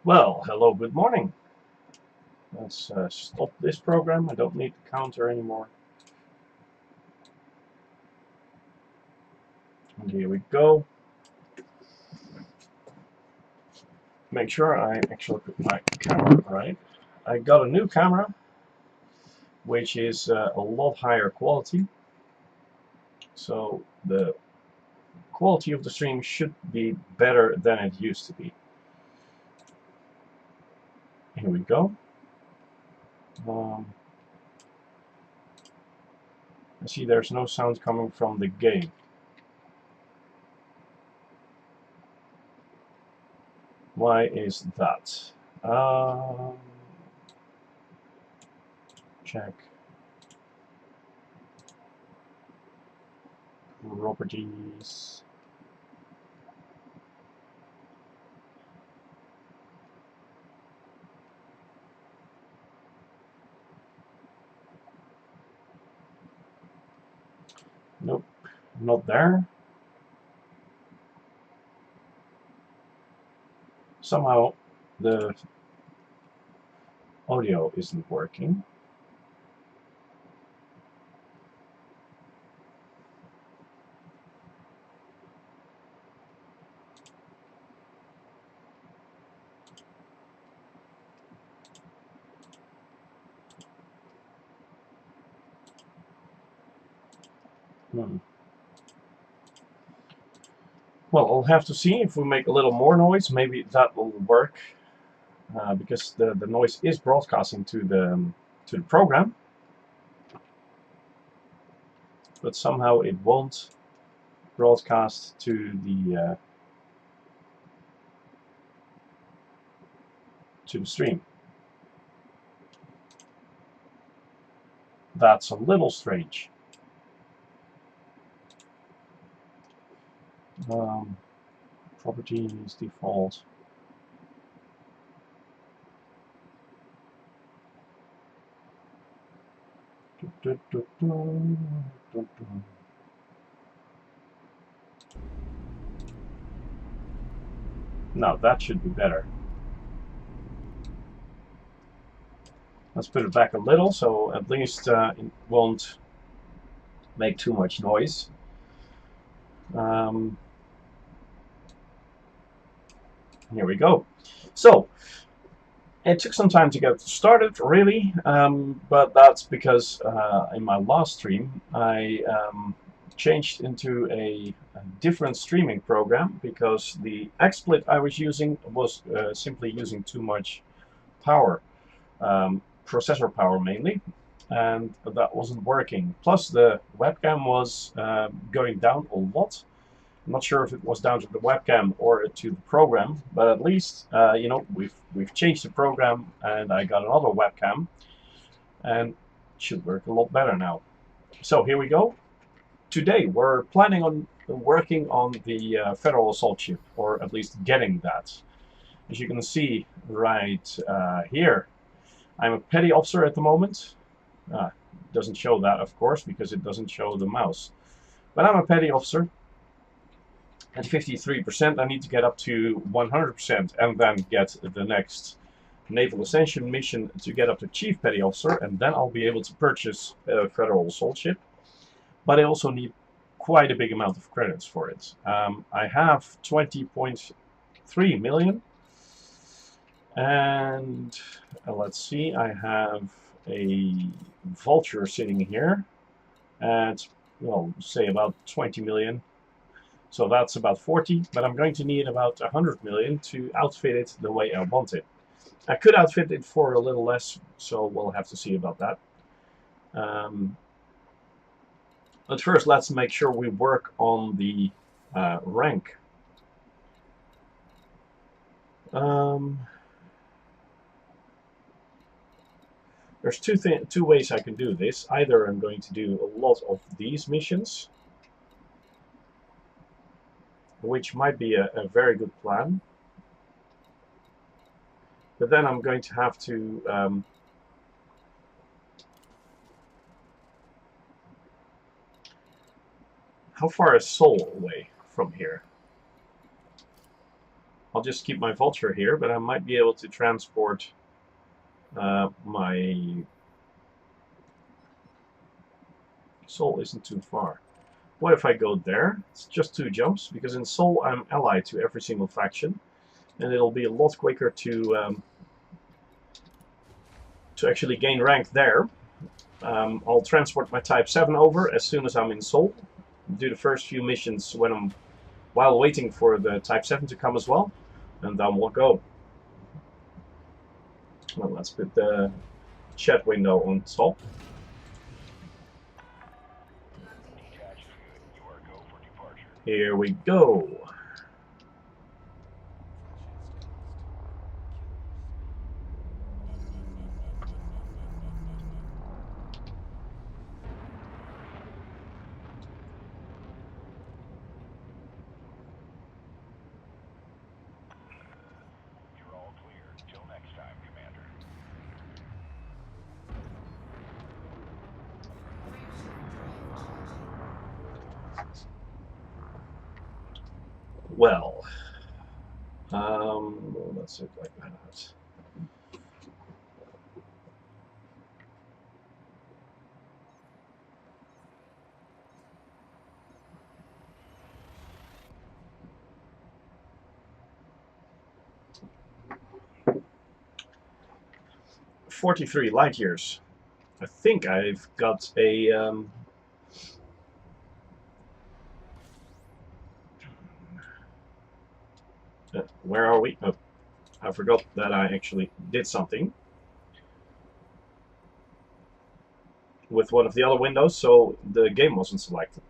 Well, hello, good morning. Let's stop this program. I don't need the counter anymore. And here we go. Make sure I actually put my camera right. I got a new camera, which is a lot higher quality. So the quality of the stream should be better than it used to be. Here we go. I see there's no sound coming from the game. Why is that? Check properties. Nope, not there. Somehow the audio isn't working. Well, I'll have to see if we make a little more noise. Maybe that will work, because the noise is broadcasting to the program, but somehow it won't broadcast to the stream. That's a little strange. Properties default. Now that should be better. Let's put it back a little, so at least it won't make too much noise. Here we go. So it took some time to get started, really, but that's because in my last stream I changed into a different streaming program because the XSplit I was using was simply using too much power, processor power mainly, and that wasn't working. Plus the webcam was going down a lot. I'm not sure if it was down to the webcam or to the program, but at least you know, we've changed the program and I got another webcam, and it should work a lot better now. So here we go. Today we're planning on working on the federal assault ship, or at least getting that. As you can see right here, I'm a petty officer at the moment. Doesn't show that, of course, because it doesn't show the mouse. But I'm a petty officer. At 53%, I need to get up to 100% and then get the next Naval Ascension mission to get up to Chief Petty Officer, and then I'll be able to purchase a Federal Assault Ship. But I also need quite a big amount of credits for it. I have 20.3 million, and let's see, I have a Vulture sitting here at, well, say about 20 million. So that's about 40, but I'm going to need about 100 million to outfit it the way I want it. I could outfit it for a little less, so we'll have to see about that. But first, let's make sure we work on the rank. There's two ways I can do this. Either I'm going to do a lot of these missions, which might be a very good plan. But then I'm going to have to how far is Seoul away from here? I'll just keep my vulture here, but I might be able to transport my soul isn't too far. What if I go there? It's just 2 jumps, because in soul I'm allied to every single faction, and it'll be a lot quicker to actually gain rank there. I'll transport my Type 7 over as soon as I'm in soul. Do the first few missions while waiting for the Type 7 to come as well, and then we'll go. Well, let's put the chat window on stop. Here we go. You're all clear. Till next time, Commander. Well, let's look like that. "43 light years." I think I've got a where are we? Oh, I forgot that I actually did something with one of the other windows, so the game wasn't selected.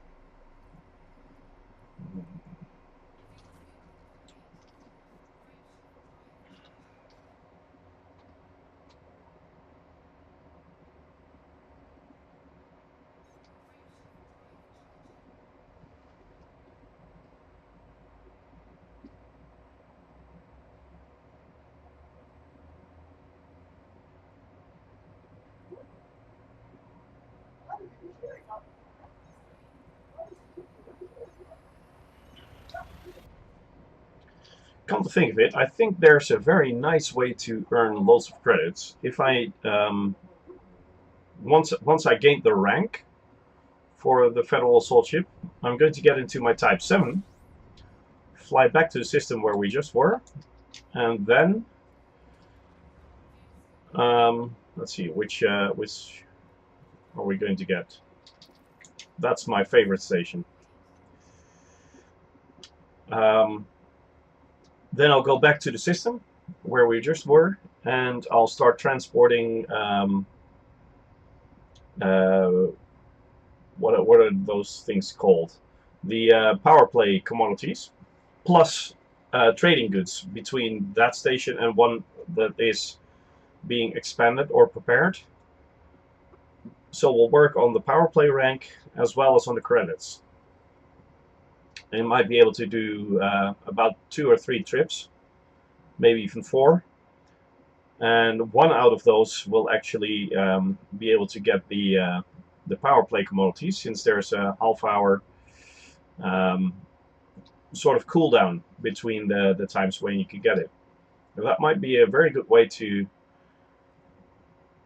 Come to think of it, I think there's a very nice way to earn lots of credits. If I once I gained the rank for the Federal Assault Ship, I'm going to get into my Type 7, fly back to the system where we just were, and then let's see, which are we going to get? That's my favorite station. Then I'll go back to the system where we just were, and I'll start transporting what are those things called? The power play commodities, plus trading goods between that station and one that is being expanded or prepared. So we'll work on the power play rank as well as on the credits. And might be able to do about 2 or 3 trips, maybe even 4. And one out of those will actually be able to get the power play commodities, since there's a half-hour sort of cooldown between the times when you can get it. And that might be a very good way to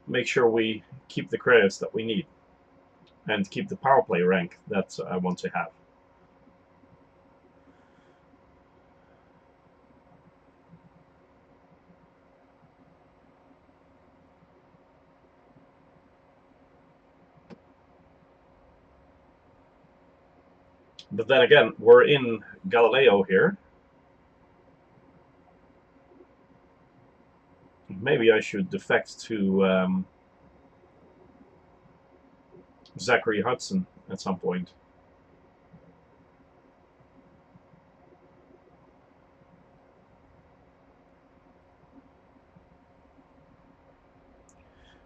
make sure we keep the credits that we need and keep the power play rank that I want to have. But then again, we're in Galileo here. Maybe I should defect to Zachary Hudson at some point.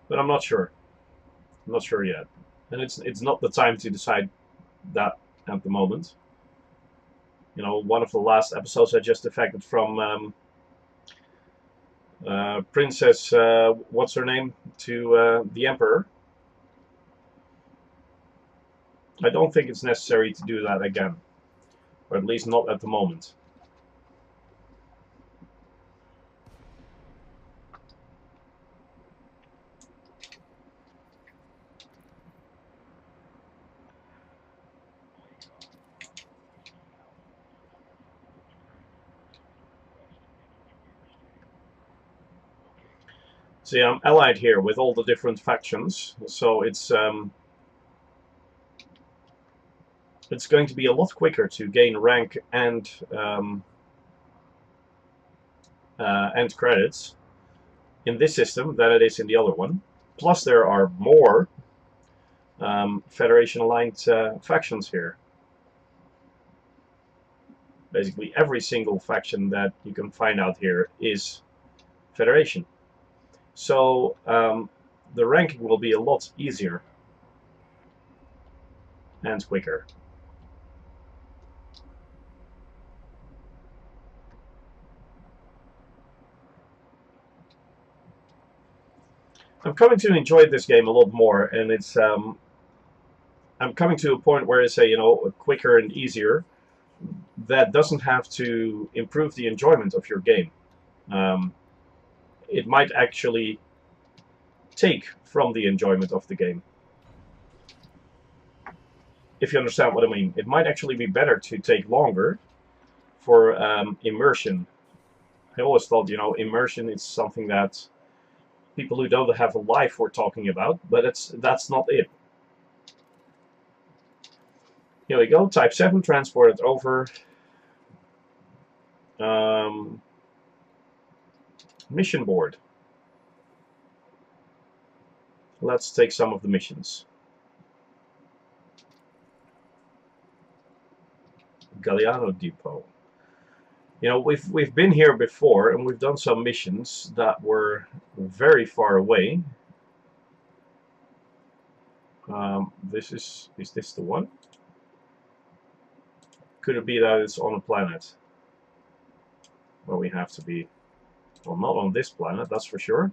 But I'm not sure. I'm not sure yet. And it's not the time to decide that at the moment. You know, one of the last episodes I just defected from Princess, what's her name, to the Emperor. I don't think it's necessary to do that again, or at least not at the moment. See, I'm allied here with all the different factions, so it's going to be a lot quicker to gain rank and credits in this system than it is in the other one. Plus, there are more Federation-aligned factions here. Basically, every single faction that you can find out here is Federation. So the ranking will be a lot easier and quicker. I'm coming to enjoy this game a lot more, and it's I'm coming to a point where I say, you know, quicker and easier. That doesn't have to improve the enjoyment of your game. It might actually take from the enjoyment of the game. If you understand what I mean, it might actually be better to take longer for immersion. I always thought, you know, immersion is something that people who don't have a life were talking about, but that's not it. Here we go, Type 7 transported over. Mission board. Let's take some of the missions. Galliano Depot. You know, we've been here before, and we've done some missions that were very far away. Is this the one? Could it be that it's on a planet where we have to be? Well, not on this planet, that's for sure.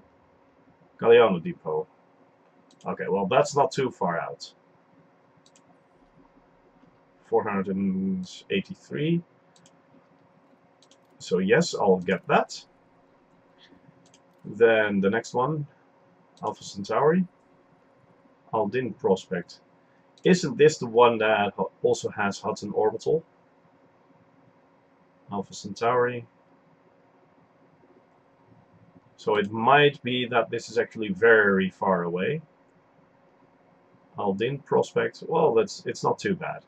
Galliano Depot. Okay, well, that's not too far out. 483. So yes, I'll get that. Then the next one, Alpha Centauri. Aldin Prospect. Isn't this the one that also has Hudson Orbital? Alpha Centauri. So it might be that this is actually very far away. Aldin Prospect. Well, it's not too bad.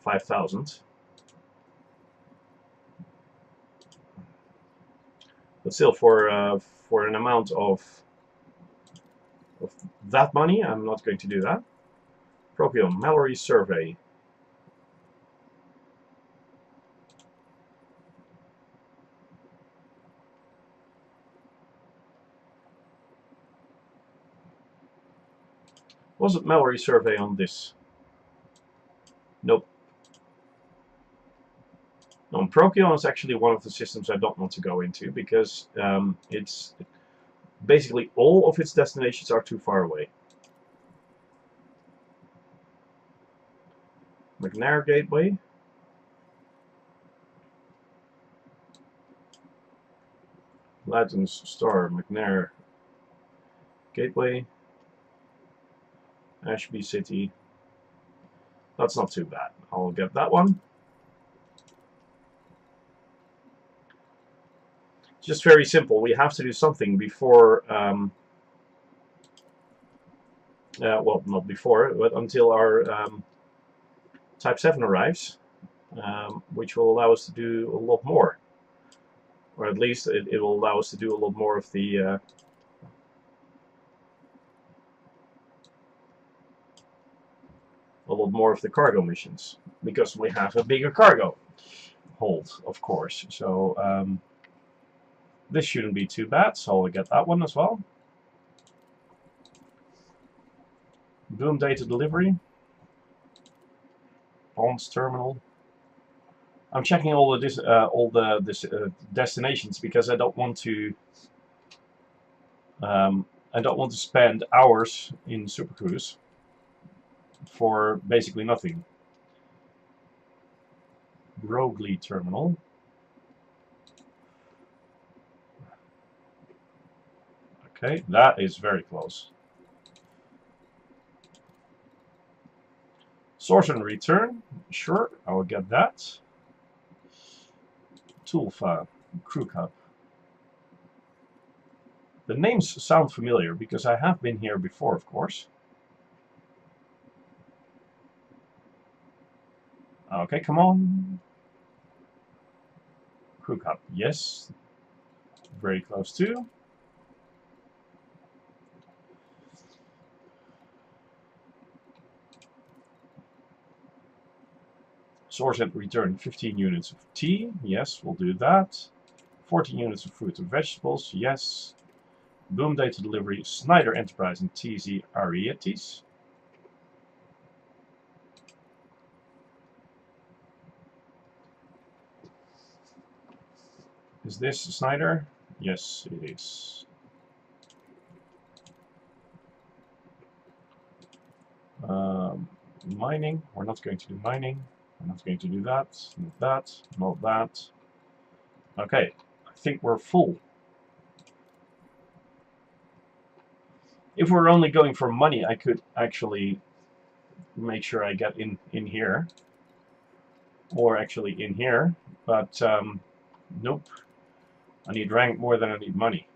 5,000. But still, for an amount of that money, I'm not going to do that. Propium Mallory Survey. Was it Mallory Survey on this? Nope. No, Procyon is actually one of the systems I don't want to go into because it's basically all of its destinations are too far away. McNair Gateway. Latins Star McNair Gateway. Ashby City. That's not too bad. I'll get that one. Just very simple. We have to do something before, well, not before, but until our Type 7 arrives, which will allow us to do a lot more. Or at least it will allow us to do a lot more of the cargo missions, because we have a bigger cargo hold, of course. So this shouldn't be too bad, so I'll get that one as well. Boom data delivery. Bonds terminal. I'm checking all the destinations because I don't want to spend hours in Super Cruise for basically nothing. Broglie terminal. Okay, that is very close. Source and return, sure, I will get that. Tulfa, Crew Cup. The names sound familiar because I have been here before, of course. Okay, come on. Crew Cup, yes. Very close too. Source and return 15 units of tea. Yes, we'll do that. 14 units of fruit and vegetables. Yes. Boom data delivery. Snyder Enterprise and TZ Arietis. Is this Snyder? Yes, it is. Mining. We're not going to do mining. I'm not going to do that, not that, not that. Okay, I think we're full. If we're only going for money, I could actually make sure I get in here. Or actually in here, but nope. I need rank more than I need money.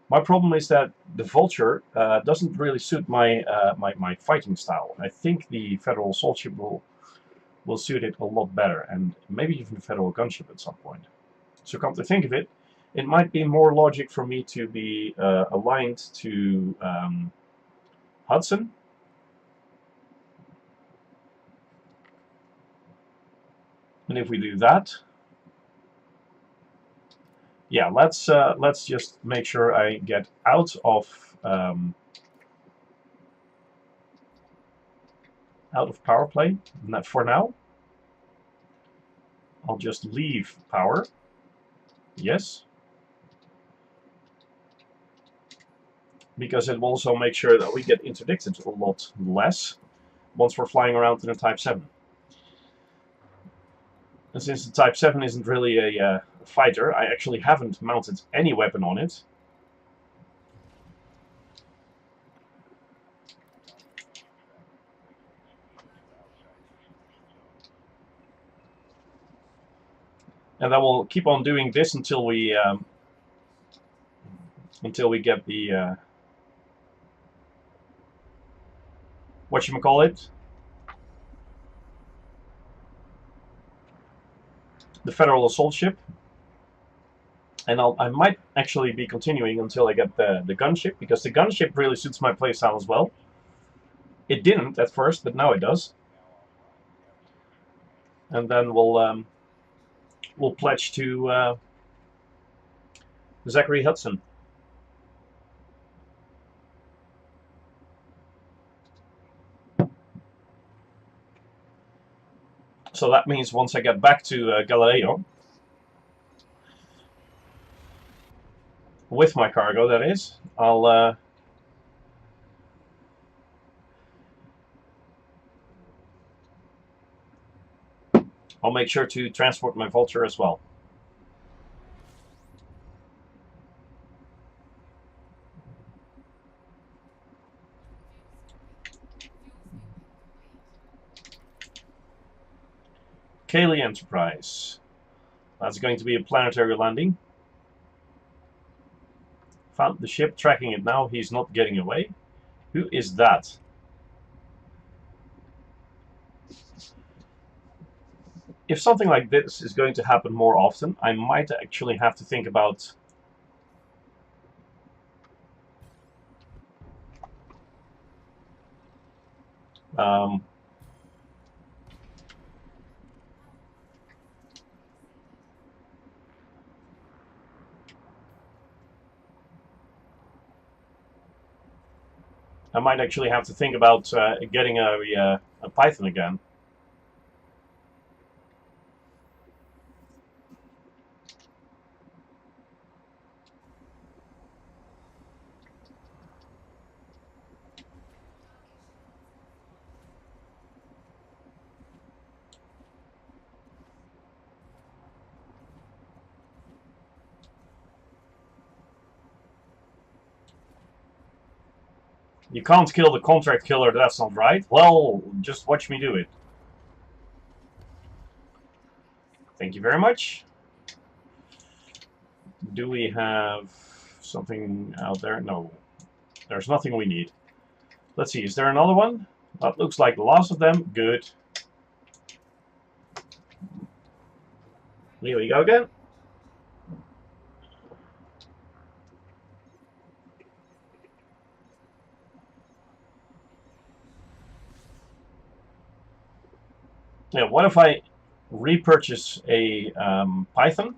My problem is that the vulture doesn't really suit my my fighting style. I think the federal assault ship will suit it a lot better, and maybe even the federal gunship at some point. So come to think of it, it might be more logic for me to be aligned to Hudson. And if we do that, yeah, let's just make sure I get out of power play for now. I'll just leave power. Yes. Because it will also make sure that we get interdicted a lot less once we're flying around in a Type 7. And since the Type 7 isn't really a fighter, I actually haven't mounted any weapon on it. And I will keep on doing this until we get the whatchamacallit, the federal assault ship. And I might actually be continuing until I get the gunship, because the gunship really suits my playstyle as well. It didn't at first, but now it does. And then we'll pledge to Zachary Hudson. So that means once I get back to Galileo, with my cargo, that is, I'll make sure to transport my vulture as well. Kaylee Enterprise. That's going to be a planetary landing. Found the ship, tracking it now. He's not getting away. Who is that? If something like this is going to happen more often, I might actually have to think about I might actually have to think about getting a Python again. You can't kill the contract killer, that's not right. Well, just watch me do it. Thank you very much. Do we have Something out there? No, there's nothing we need. Let's see, is there another one? That looks like the last of them. Good. Here we go again. Yeah, what if I repurchase a Python?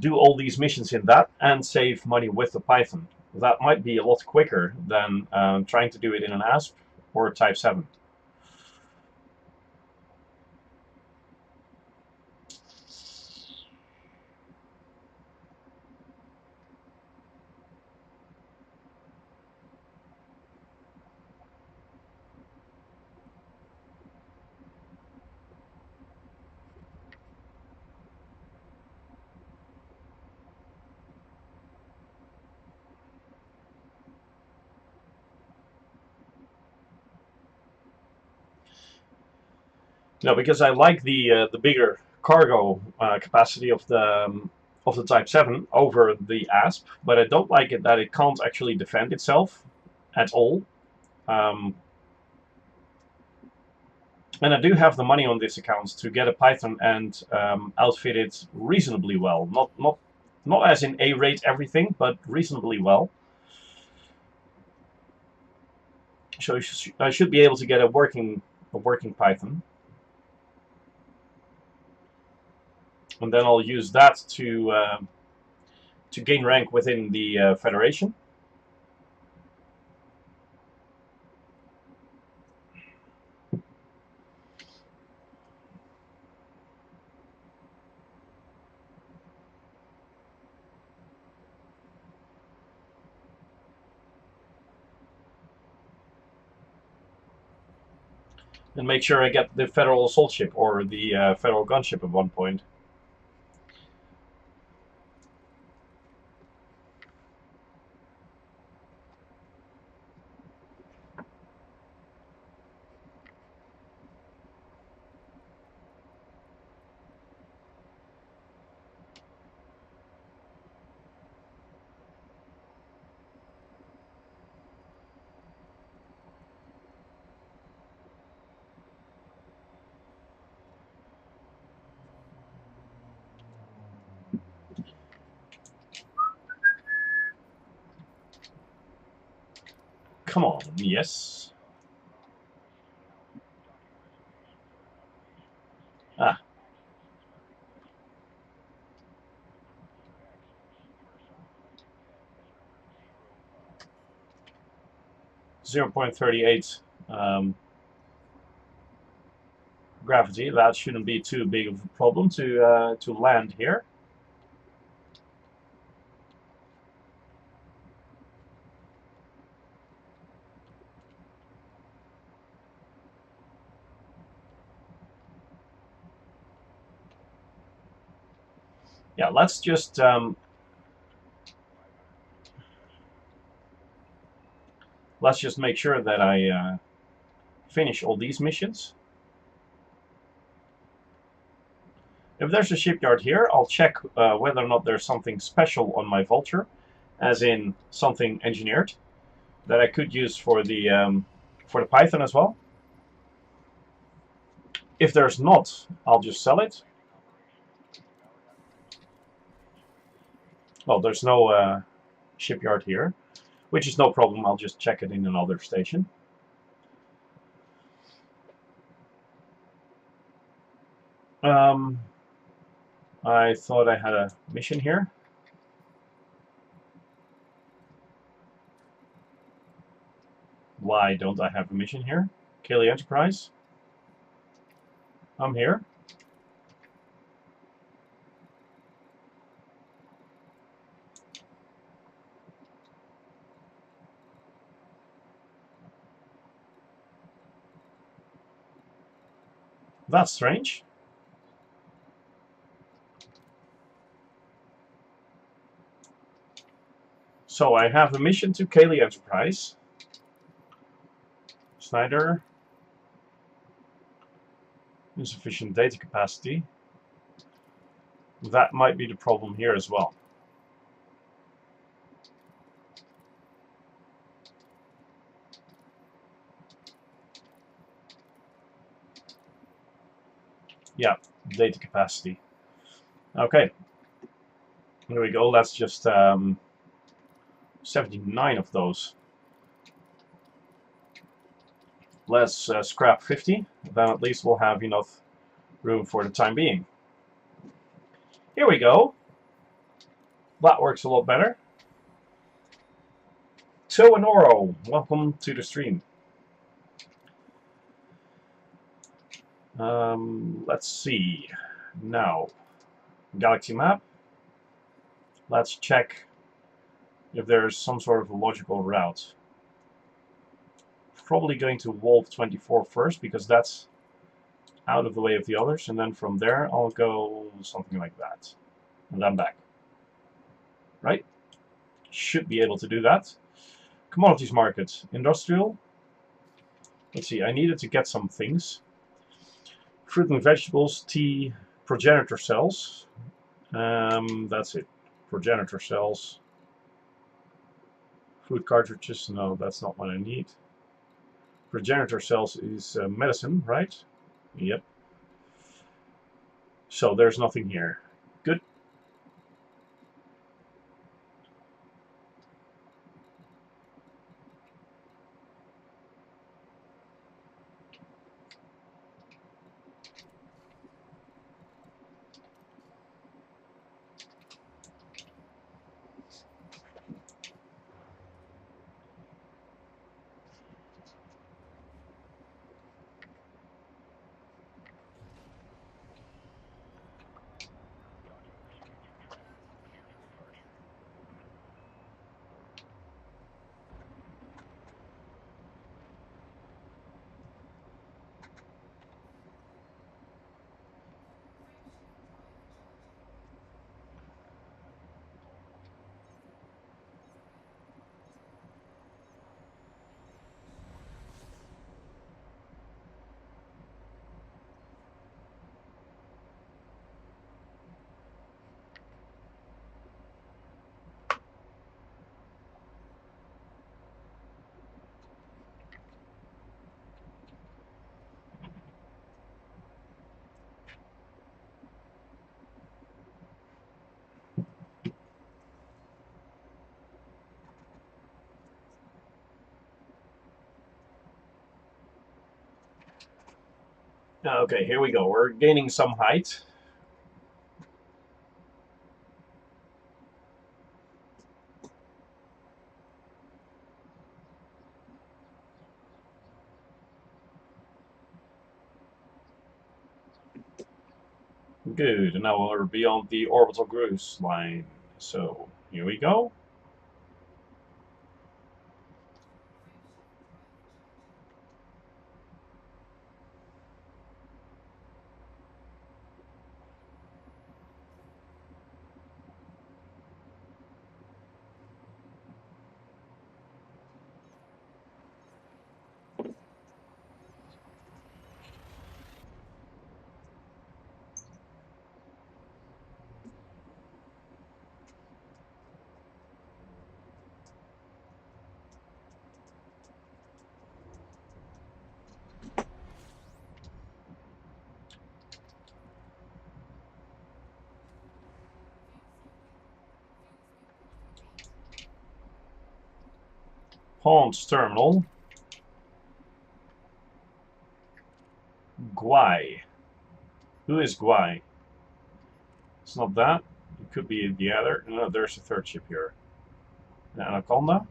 Do all these missions in that and save money with the Python. That might be a lot quicker than trying to do it in an ASP or Type 7. No, because I like the bigger cargo capacity of the Type 7 over the ASP, but I don't like it that it can't actually defend itself at all. And I do have the money on this account to get a Python and outfit it reasonably well. Not as in A-rate everything, but reasonably well. So I should be able to get a working Python. And then I'll use that to gain rank within the Federation. And make sure I get the Federal Assault Ship or the Federal Gunship at one point. Come on, yes. Ah. .38 gravity. That shouldn't be too big of a problem to land here. Yeah, let's just make sure that I finish all these missions. If there's a shipyard here, I'll check whether or not there's something special on my Vulture, as in something engineered that I could use for the Python as well. If there's not, I'll just sell it. Well, there's no shipyard here, which is no problem. I'll just check it in another station. I thought I had a mission here. Why don't I have a mission here? Kelly Enterprise. I'm here. That's strange. So I have a mission to Kelly Enterprise. Snyder. insufficient data capacity. That might be the problem here as well. Yeah, data capacity. Okay, here we go. That's just 79 of those. Let's scrap 50. Then at least we'll have enough room for the time being. Here we go. That works a lot better. To and Oro, welcome to the stream. Let's see. Now, galaxy map. Let's check if there's some sort of a logical route. Probably going to Wolf 24 first because that's out of the way of the others, and then from there I'll go something like that, and then back. Right? Should be able to do that. Commodities market, industrial. Let's see, I needed to get some things. Fruit and vegetables, tea, progenitor cells. That's it. Progenitor cells. Food cartridges, no, that's not what I need. Progenitor cells is medicine, right? Yep. So there's nothing here. Good. Okay, here we go. We're gaining some height. Good, and now we're beyond the orbital cruise line. So, here we go. Pawns terminal. Guai. Who is Guai? It's not that. It could be the other. No, there's a third ship here. The Anaconda.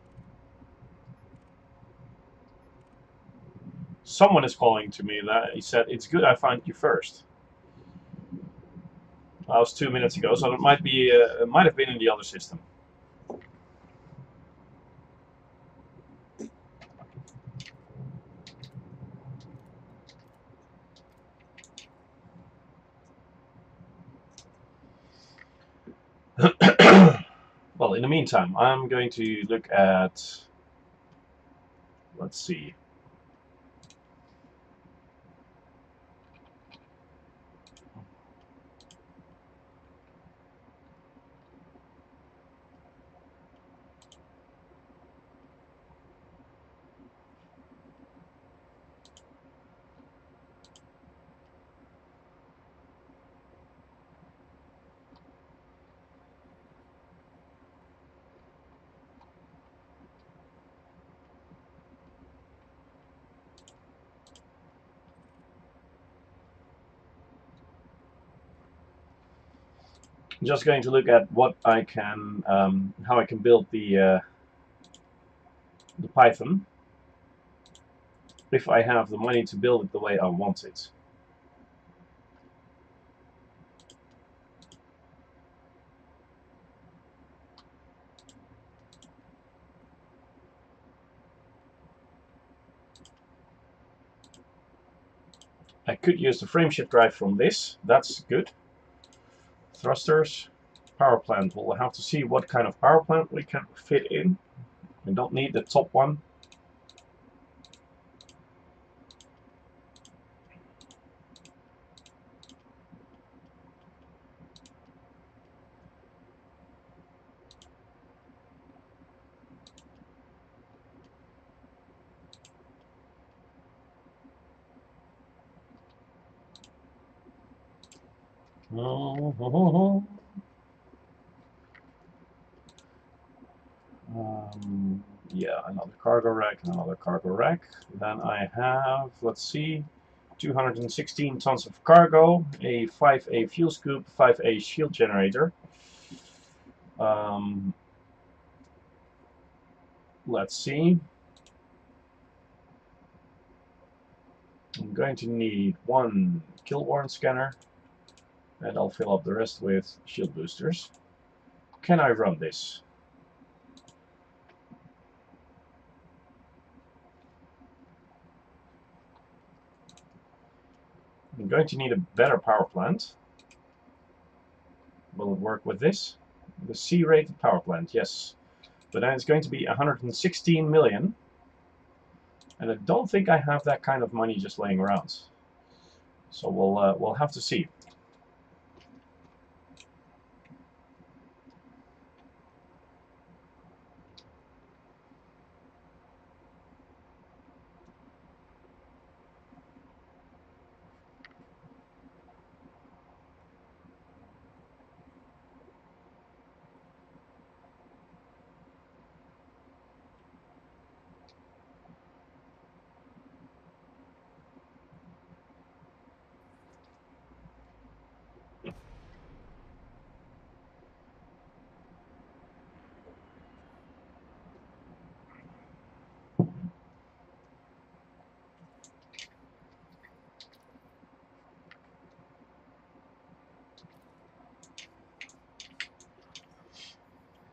Someone is calling to me that he said, "It's good I found you first." That was 2 minutes ago, so it might be. It might have been in the other system. Well, in the meantime, I'm going to look at. Let's see. just going to look at what I can, how I can build the Python if I have the money to build it the way I want it. I could use the frameshift drive from this. That's good. Thrusters, power plant. We'll have to see what kind of power plant we can fit in. We don't need the top one. Yeah, another cargo rack, another cargo rack. Then I have, let's see, 216 tons of cargo, a 5A fuel scoop, 5A shield generator. Let's see. I'm going to need one kill warrant scanner, and I'll fill up the rest with shield boosters. Can I run this? I'm going to need a better power plant. Will it work with this? The C-rated power plant, yes. But then it's going to be 116 million. And I don't think I have that kind of money just laying around. So we'll have to see.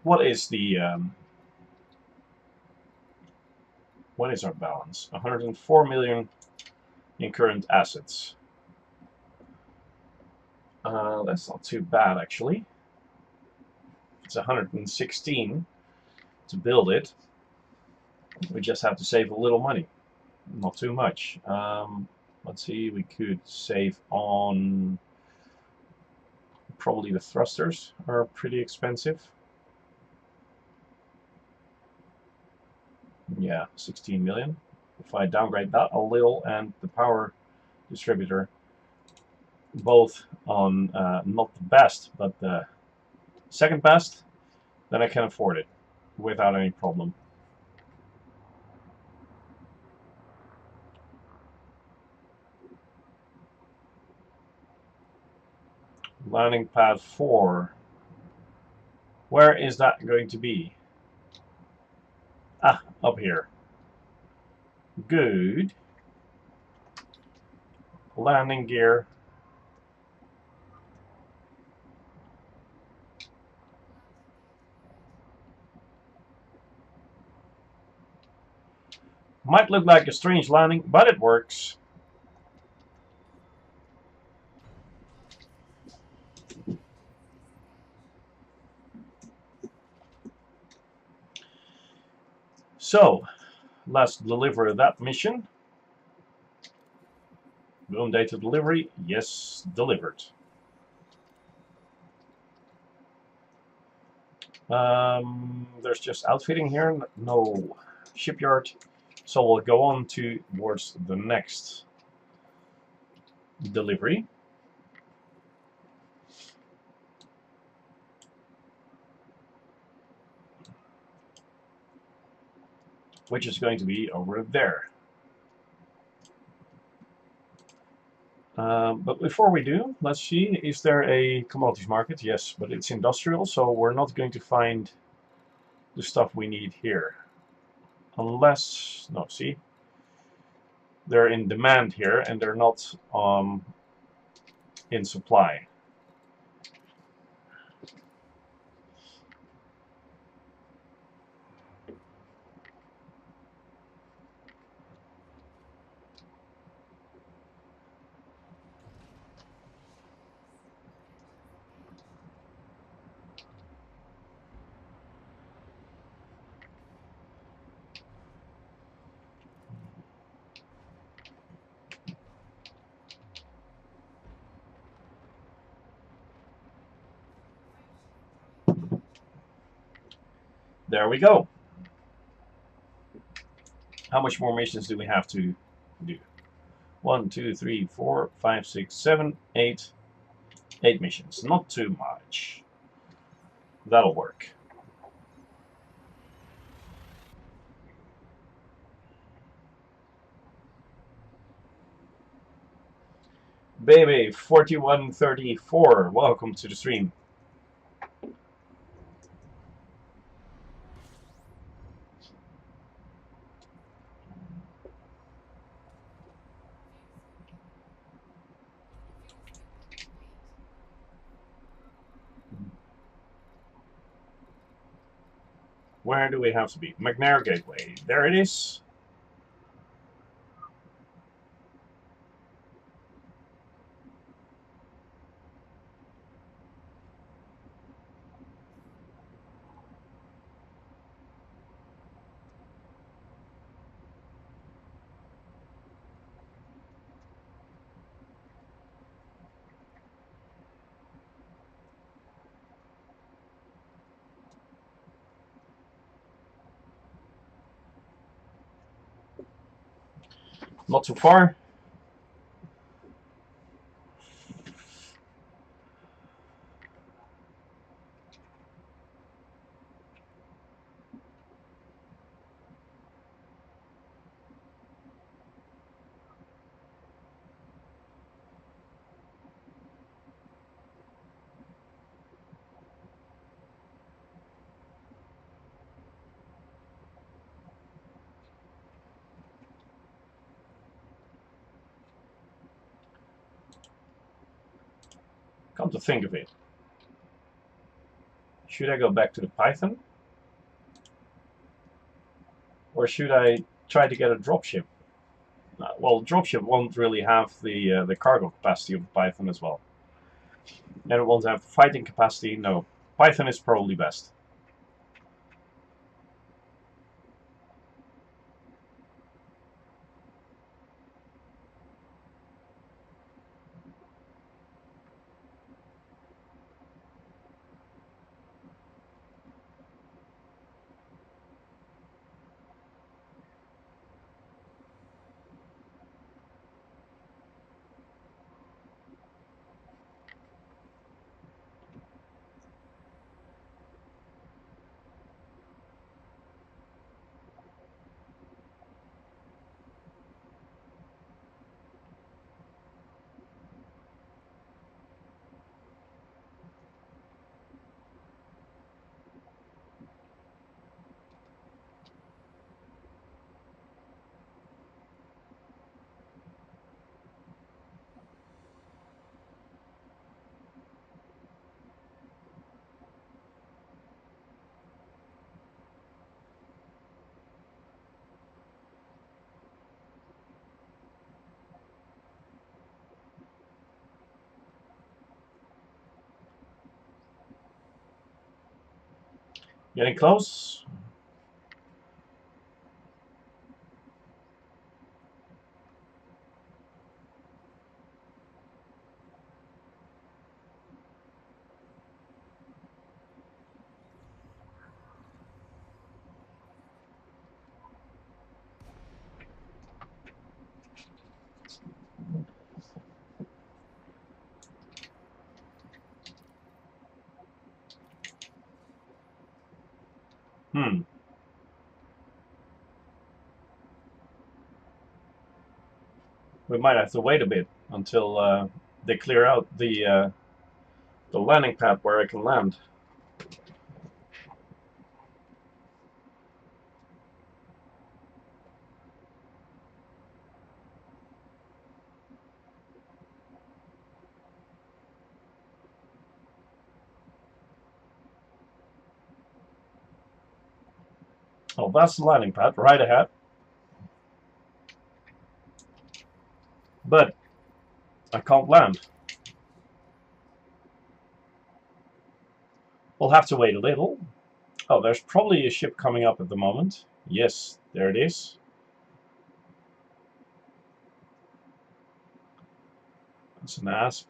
What is the what is our balance? 104 million in current assets. That's not too bad, actually. It's 116 to build it. We just have to save a little money, not too much. Let's see, we could save on probably the thrusters are pretty expensive. Yeah, 16 million. If I downgrade that a little and the power distributor both on not the best but the second best, then I can afford it without any problem. Landing pad 4. Where is that going to be? Ah, up here. Good. Landing gear. Might look like a strange landing, but it works. So, let's deliver that mission. Boom, data delivery. Yes, delivered. There's just outfitting here, no shipyard. So we'll go on towards the next delivery. Which is going to be over there. But before we do, let's see, is there a commodities market? Yes, but it's industrial, so we're not going to find the stuff we need here. Unless, no, see, they're in demand here and they're not in supply. There we go. How much more missions do we have to do? 1, 2, 3, 4, 5, 6, 7, 8. 8 missions. Not too much. That'll work. Baby 4134, welcome to the stream. Where do we have to be? McNair Gateway. There it is. Not too far. Come to think of it, should I go back to the Python? Or should I try to get a dropship? Well, dropship won't really have the cargo capacity of the Python as well. And it won't have fighting capacity. No, Python is probably best. Getting close. Hmm. We might have to wait a bit until they clear out the landing pad where I can land. Oh, that's the landing pad right ahead. But I can't land. We'll have to wait a little. Oh, there's probably a ship coming up at the moment. Yes, there it is. That's an asp.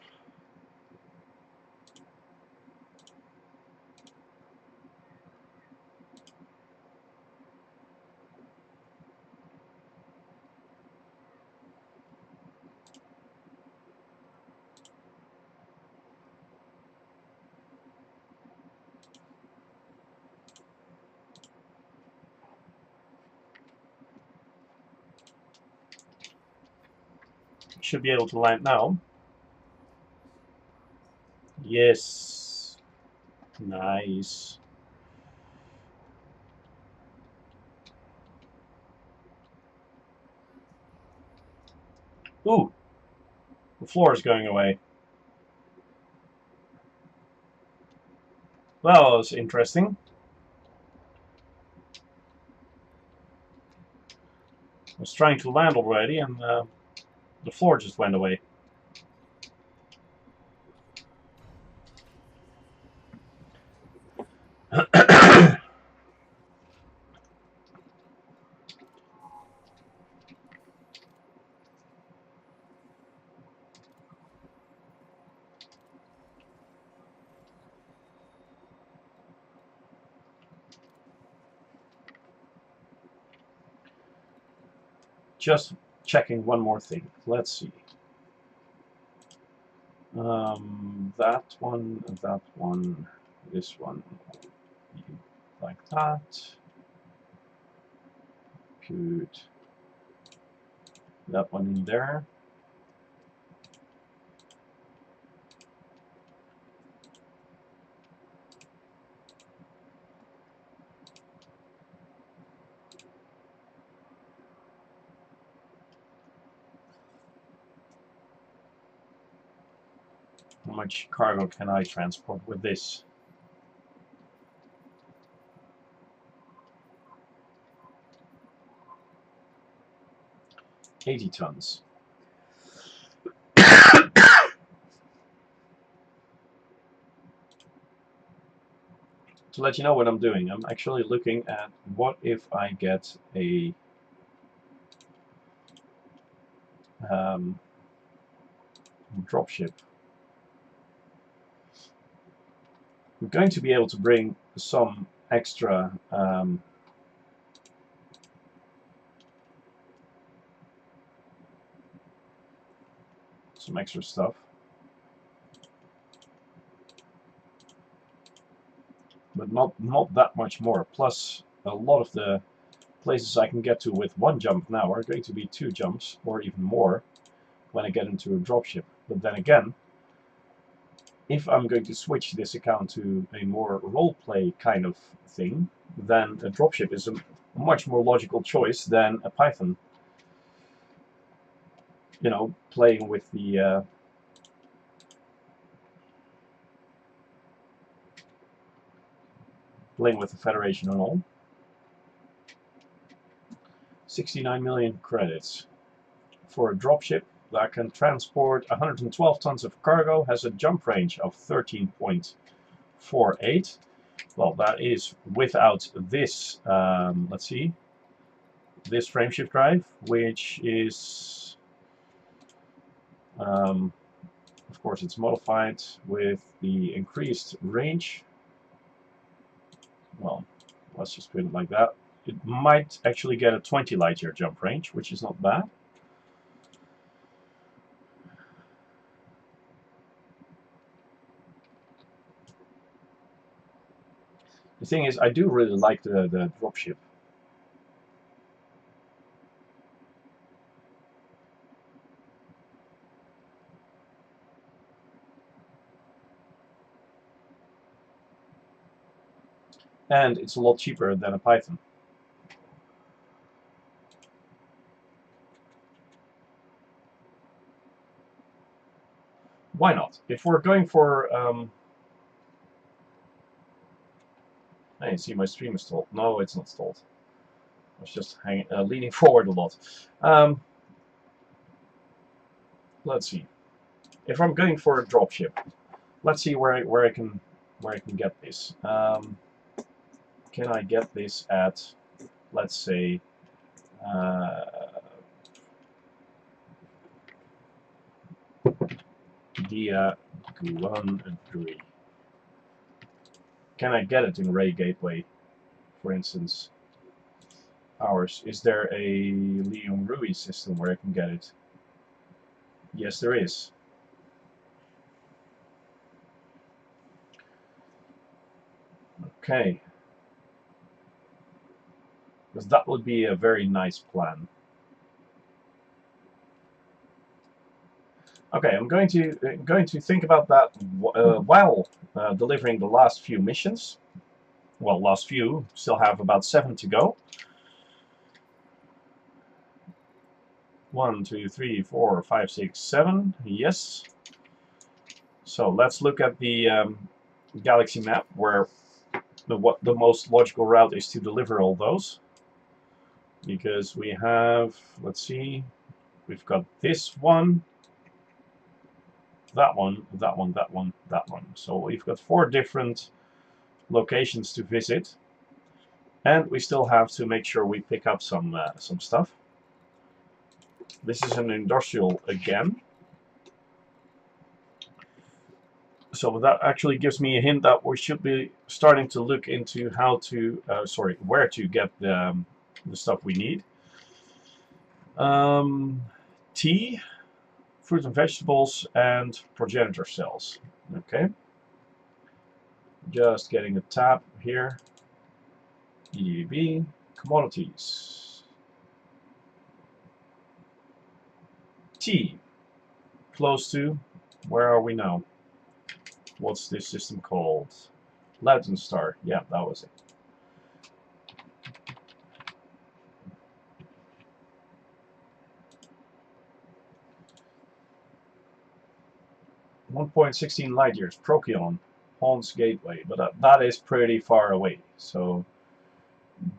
Should be able to land now. Yes. Nice. Ooh. The floor is going away. Well, that was interesting. I was trying to land already and the floor just went away. Just checking one more thing. Let's see. That one, this one, like that. Good. That one in there. How much cargo can I transport with this? 80 tons. To let you know what I'm doing, I'm actually looking at what if I get a dropship. I'm going to be able to bring some extra stuff, but not that much more. Plus, a lot of the places I can get to with one jump now are going to be 2 jumps or even more when I get into a dropship. But then again, if I'm going to switch this account to a more roleplay kind of thing, then a dropship is a much more logical choice than a Python. You know, playing with the Federation and all. 69 million credits for a dropship that can transport 112 tons of cargo, has a jump range of 13.48. Well, that is without this, let's see, this frameshift drive, which is, of course, it's modified with the increased range. Well, let's just put it like that. It might actually get a 20 light year jump range, which is not bad. The thing is, I do really like the dropship. and it's a lot cheaper than a Python. Why not? If we're going for I see my stream is stalled. No, it's not stalled. I was just leaning forward a lot. Let's see. If I'm going for a dropship, let's see where I can get this. Can I get this at, let's say, Dia Guan-Adri? Can I get it in Ray Gateway, for instance? Ours. Is there a Leon Rui system where I can get it? Yes, there is. Okay. Because that would be a very nice plan. Okay, I'm going to think about that while delivering the last few missions. Well, last few. Still have about 7 to go. 1, 2, 3, 4, 5, 6, 7. Yes. So let's look at the galaxy map where what the most logical route is to deliver all those. Because we have, let's see, we've got this one, that one, that one, that one, that one. So we've got 4 different locations to visit, and we still have to make sure we pick up some stuff. This is an industrial again, so that actually gives me a hint that we should be starting to look into how to where to get the stuff we need. Tea, fruit and vegetables, and progenitor cells. Okay. Just getting a tab here. EDB, commodities. T, close to, where are we now? What's this system called? Latin Star, yeah, that was it. .16 light years, Procyon, Hans Gateway, but that is pretty far away. So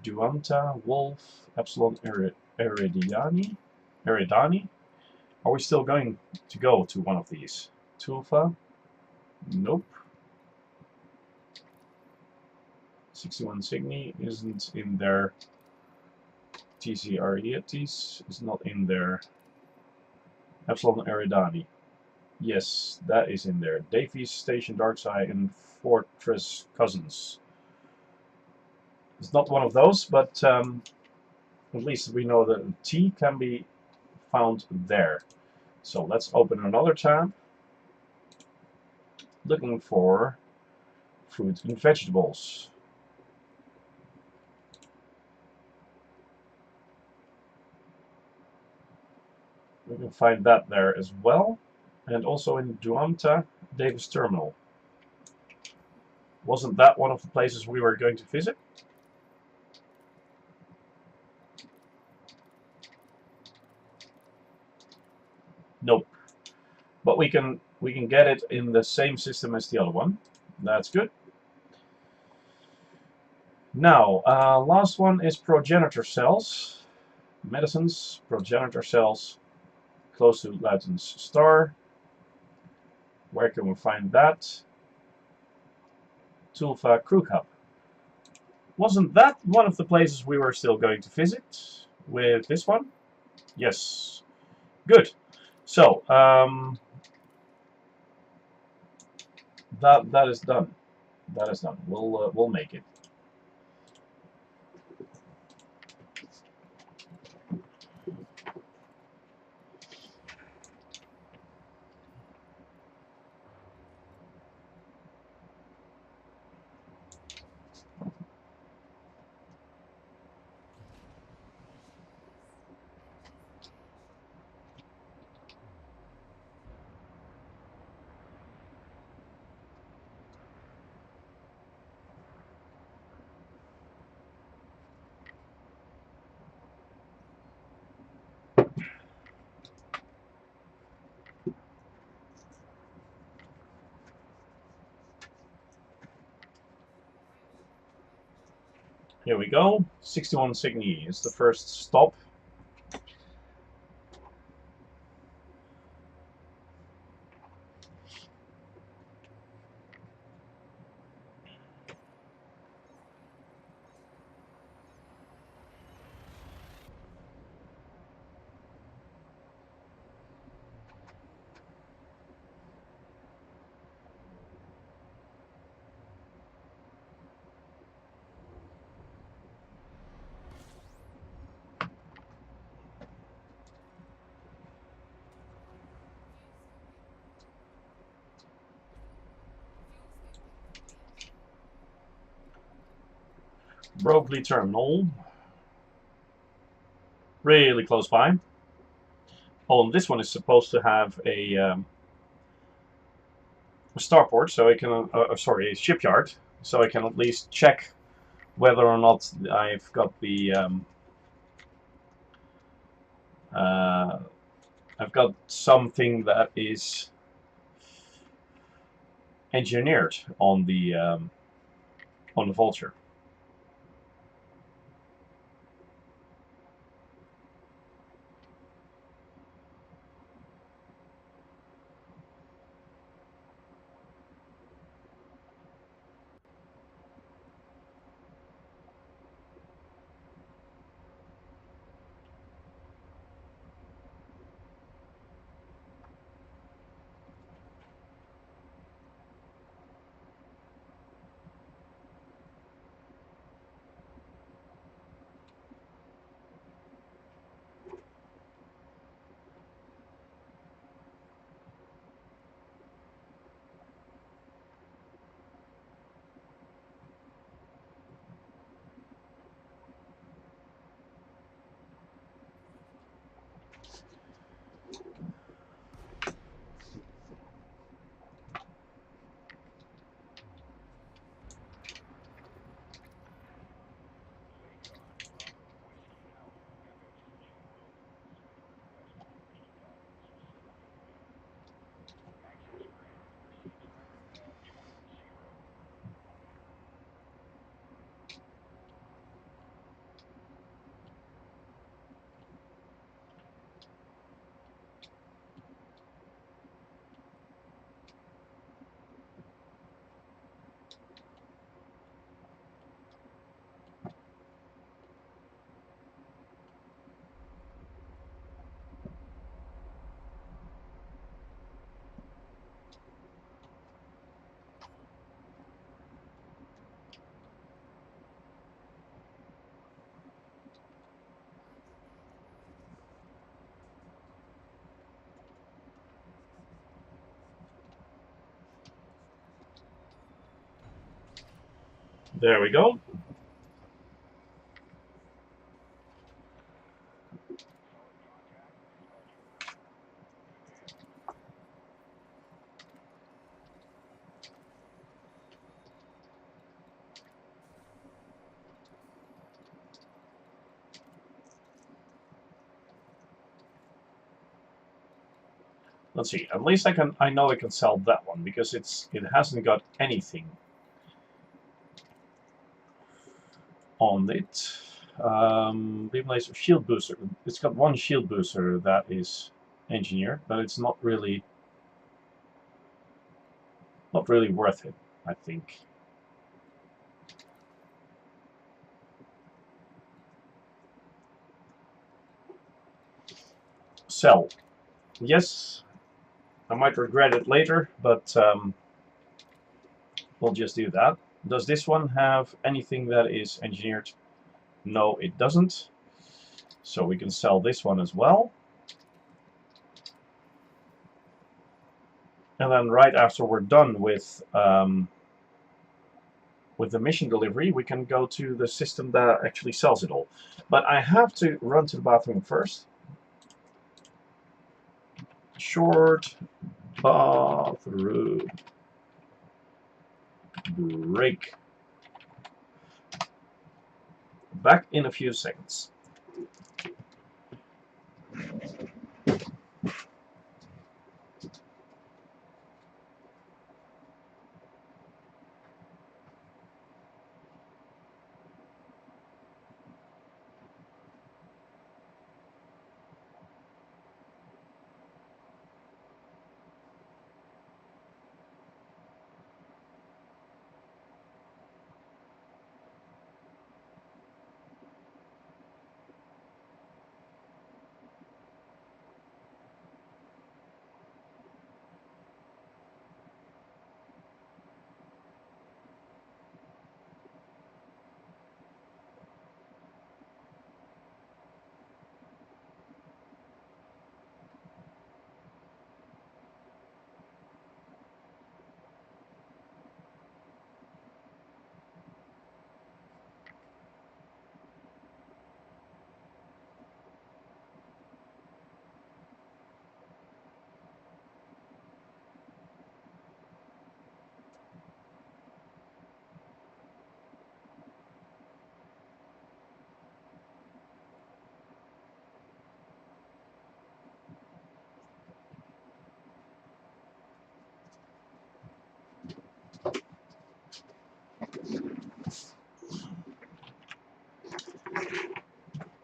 Duanta, Wolf, Epsilon Eridani. Are we still going to go to one of these? Tulfa? Nope. 61 Cygni isn't in there. TC Arietis is not in there. Epsilon Eridani. Yes, that is in there. Davies Station Darkside and Fortress Cousins. It's not one of those, but at least we know that T can be found there. So let's open another tab. Looking for fruit and vegetables. We can find that there as well. And also in Duamta, Davis Terminal. Wasn't that one of the places we were going to visit? Nope. But we can get it in the same system as the other one. That's good. Now, last one is progenitor cells. Medicines, progenitor cells, close to Latin's star. Where can we find that? Tulfa Crew Hub. Wasn't that one of the places we were still going to visit with this one? Yes. Good. So, that is done. That is done. We'll make it. Here we go. 61 Cygni is the first stop. Broglie Terminal. Really close by. Oh, and this one is supposed to have a starport, so I can, sorry, a shipyard, so I can at least check whether or not I've got the, I've got something that is engineered on the Vulture. There we go. Let's see. At least I know I can sell that one because it hasn't got anything on it. Beam laser shield booster. It's got one shield booster that is engineered, but it's not really worth it, I think. Sell. Yes, I might regret it later, but we'll just do that. Does this one have anything that is engineered? No, it doesn't. So we can sell this one as well. And then right after we're done with the mission delivery, we can go to the system that actually sells it all. But I have to run to the bathroom first. Short bathroom break. Back in a few seconds.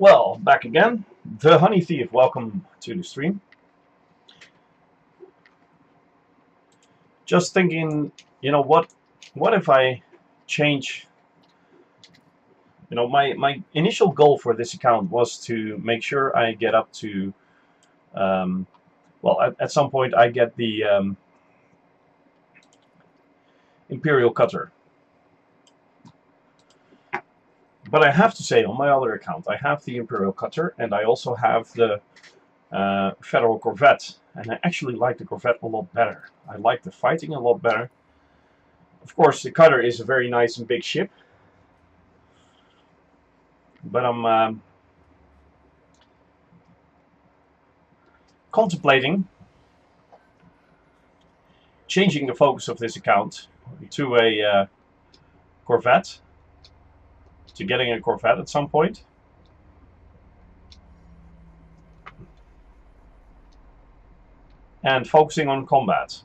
Well, back again. The Honey Thief, welcome to the stream. Just thinking, you know, what if I change, you know, my initial goal for this account was to make sure I get up to, well, at some point I get the Imperial Cutter. But I have to say, on my other account, I have the Imperial Cutter, and I also have the Federal Corvette. And I actually like the Corvette a lot better. I like the fighting a lot better. Of course, the Cutter is a very nice and big ship. But I'm contemplating changing the focus of this account to a Corvette. To getting a Corvette at some point. And focusing on combat.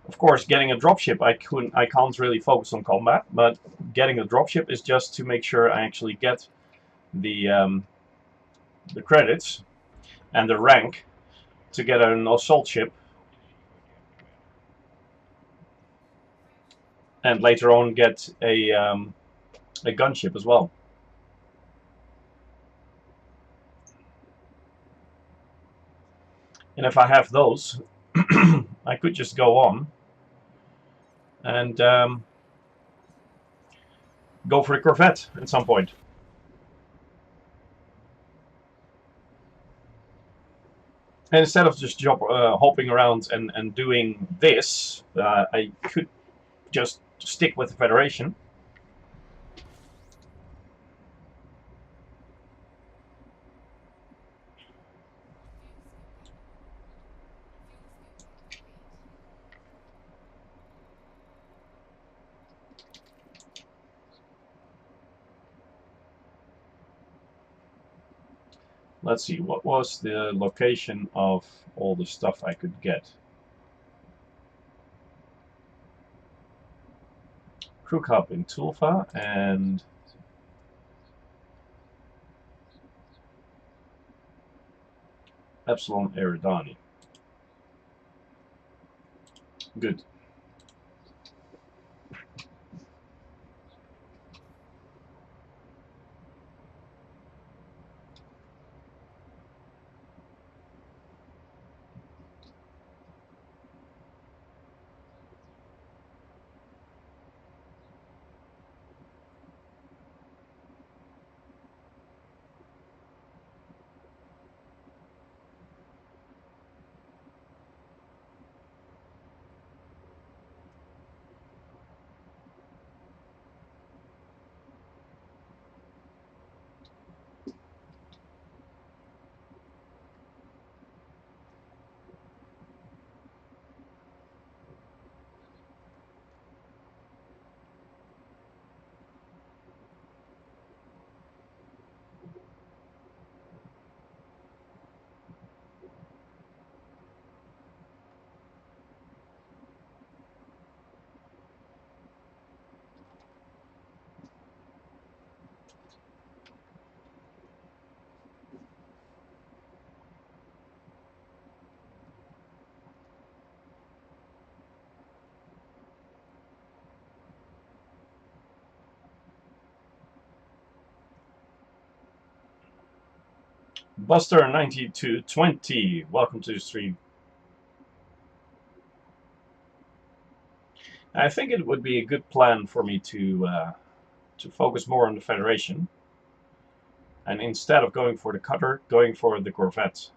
Of course, getting a dropship, I can't really focus on combat, but getting a dropship is just to make sure I actually get the credits and the rank to get an assault ship, and later on get a gunship as well. And if I have those, I could just go on and go for a Corvette at some point. And instead of just hopping around and doing this, I could just stick with the Federation. Let's see, what was the location of all the stuff I could get? Crook Hub in Tulfa and Epsilon Eridani. Good. Buster9220, welcome to the stream. I think it would be a good plan for me to focus more on the Federation, and instead of going for the Cutter, going for the Corvette.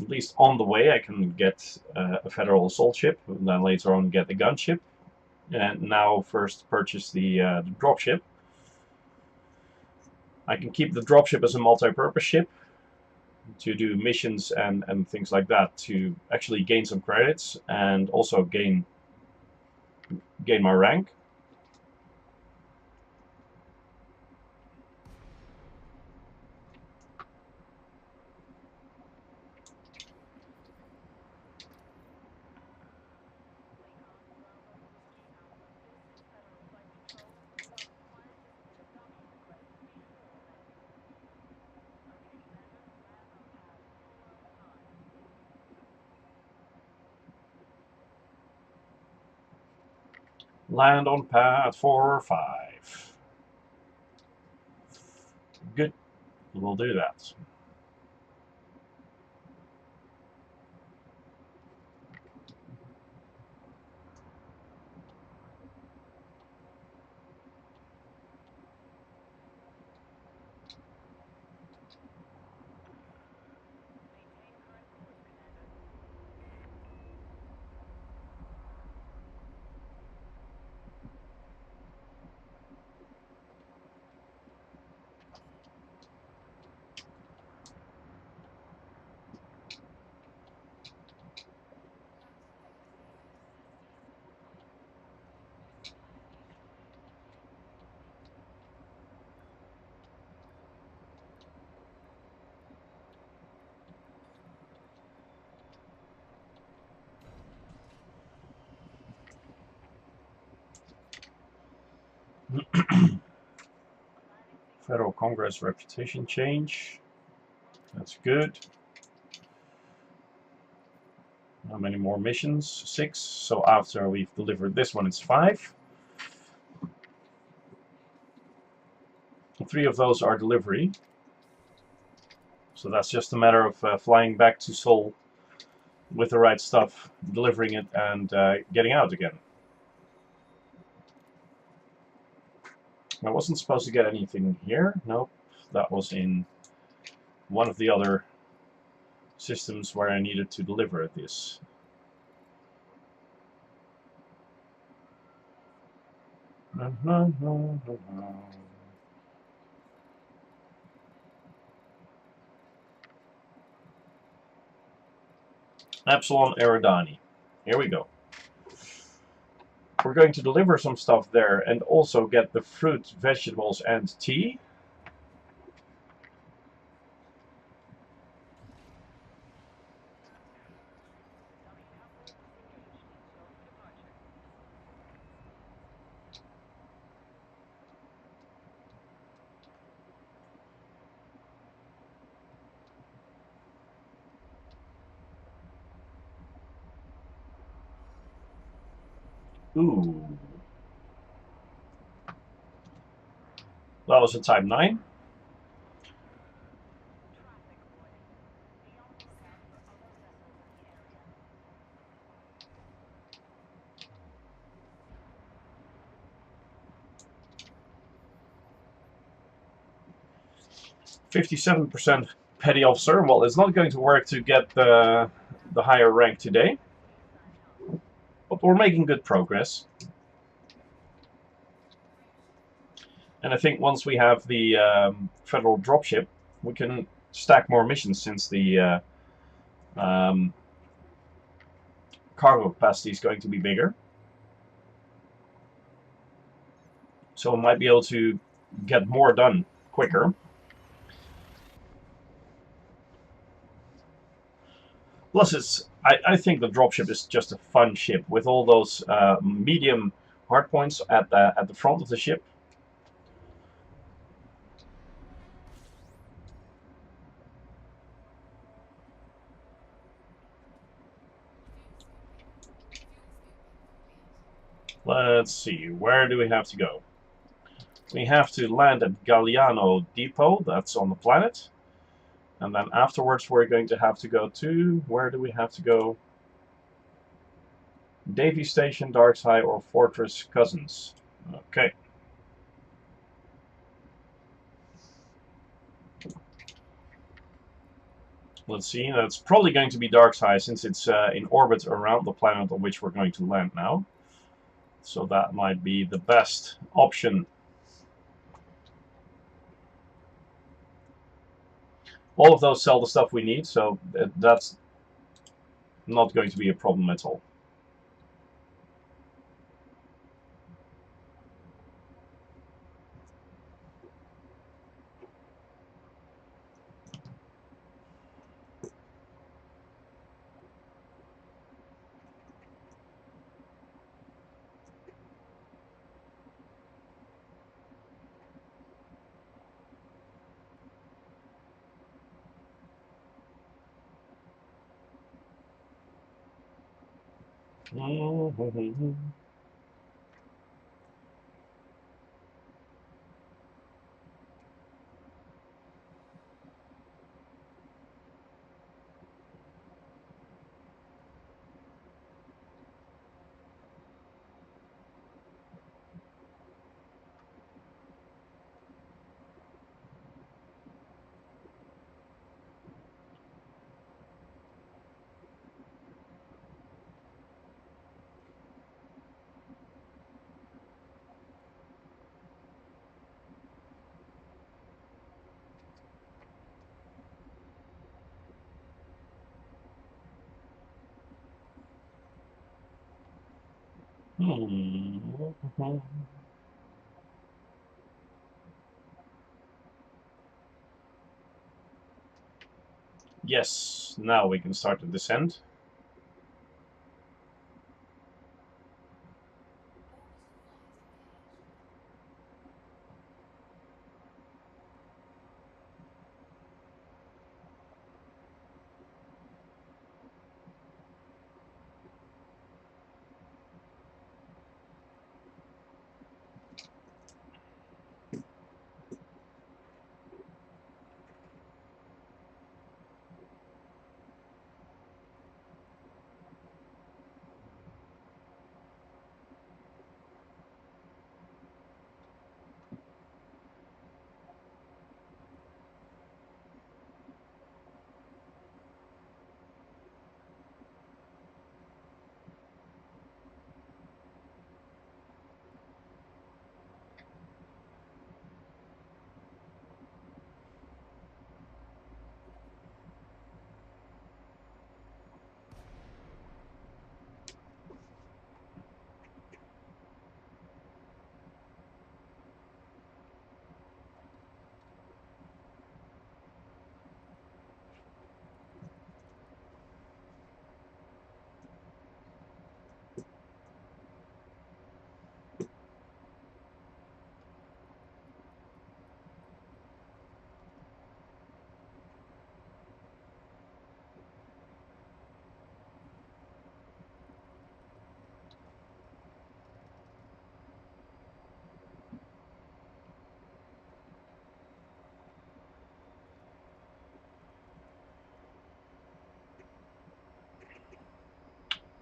At least on the way I can get a Federal assault ship, and then later on get the gunship, and now first purchase the dropship. I can keep the dropship as a multi-purpose ship to do missions and things like that, to actually gain some credits and also gain my rank. Land on pad 4 or 5. Good. We'll do that. Federal Congress reputation change. That's good. How many more missions? 6. So after we've delivered this one, it's 5. 3 of those are delivery. So that's just a matter of flying back to Seoul with the right stuff, delivering it, and getting out again. I wasn't supposed to get anything here. Nope. That was in one of the other systems where I needed to deliver this. Epsilon Eridani. Here we go. We're going to deliver some stuff there and also get the fruit, vegetables, and tea. Ooh. That was a type 9. %57 petty officer. Well, it's not going to work to get the higher rank today, but we're making good progress. And I think once we have the federal dropship, we can stack more missions since the cargo capacity is going to be bigger. So we might be able to get more done quicker. Plus, I think the dropship is just a fun ship with all those medium hardpoints at the front of the ship. Let's see, where do we have to go? We have to land at Galliano Depot, that's on the planet. And then afterwards we're going to have to go to, where do we have to go? Davy Station, Darkside, or Fortress Cousins. Okay. Let's see, that's probably going to be Darkside since it's in orbit around the planet on which we're going to land now. So that might be the best option. All of those sell the stuff we need, so that's not going to be a problem at all. Hmm. Yes, now we can start the descent.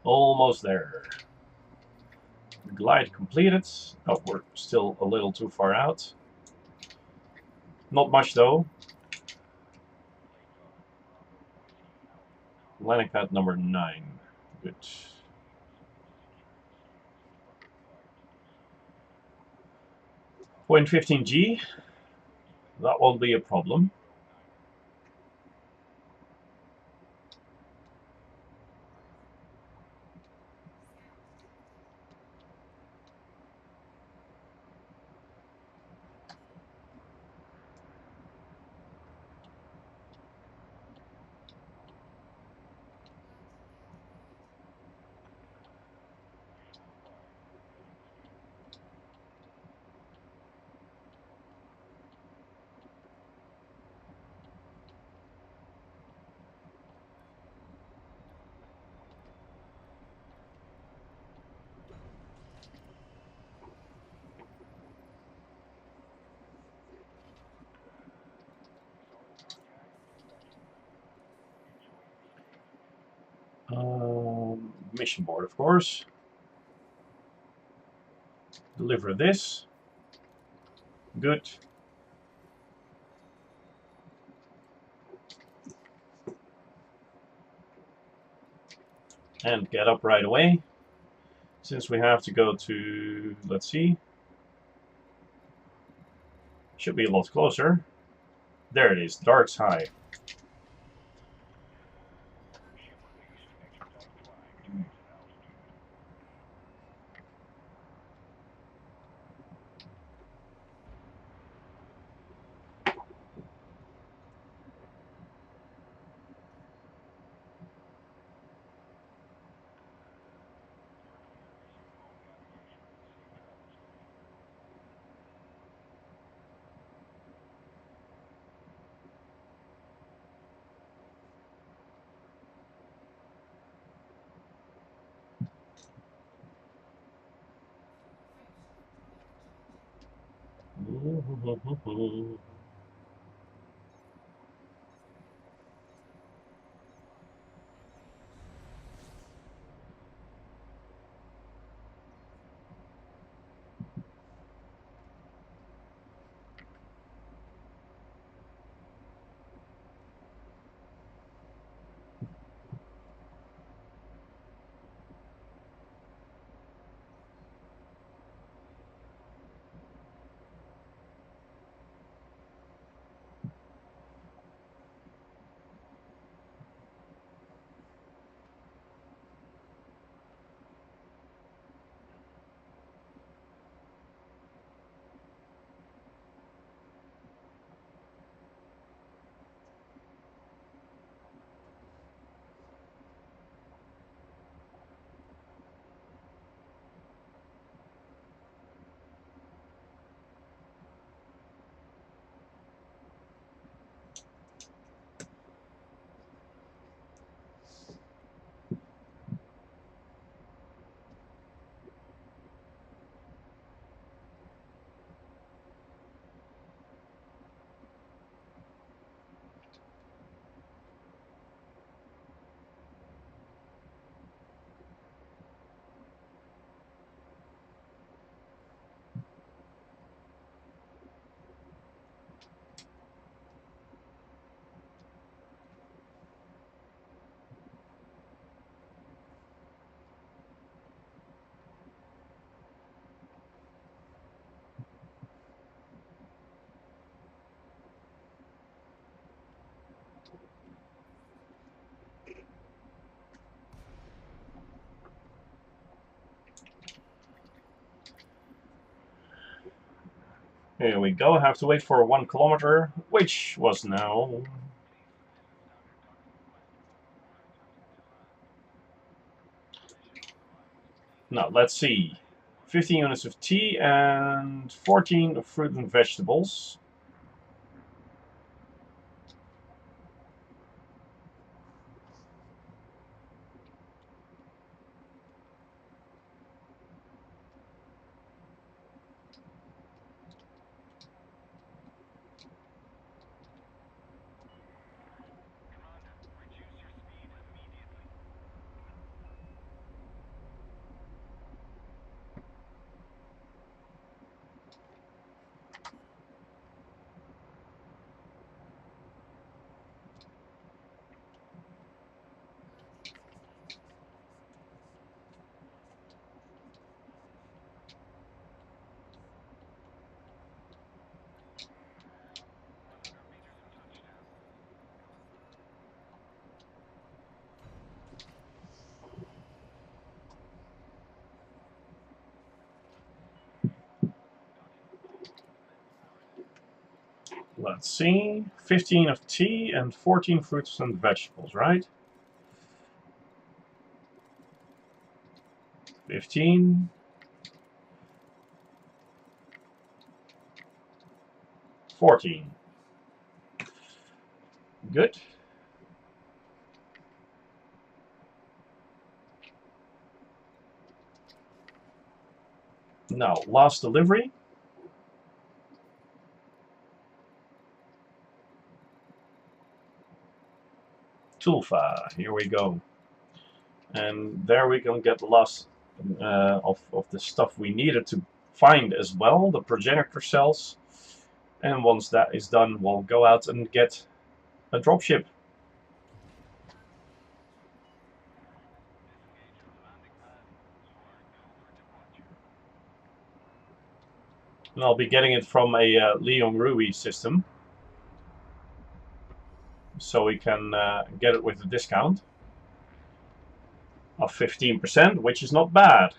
Almost there. Glide completed. Oh, we're still a little too far out. Not much though. Landing pad number 9. Good. 0.15G. That won't be a problem. Mission board, of course. Deliver this. Good. And get up right away. Since we have to go to, let's see. Should be a lot closer. There it is, Dark's High. Here we go. I have to wait for 1 kilometer, which was now. Now, let's see. 15 units of tea and 14 of fruit and vegetables. Let's see. 15 of tea and 14 fruits and vegetables, right? 15. 14. Good. Now, last delivery. Tulfa, here we go. And there we can get the last of the stuff we needed to find as well, the progenitor cells. And once that is done, we'll go out and get a dropship. And I'll be getting it from a Leon Rui system. So we can get it with a discount of 15%, which is not bad.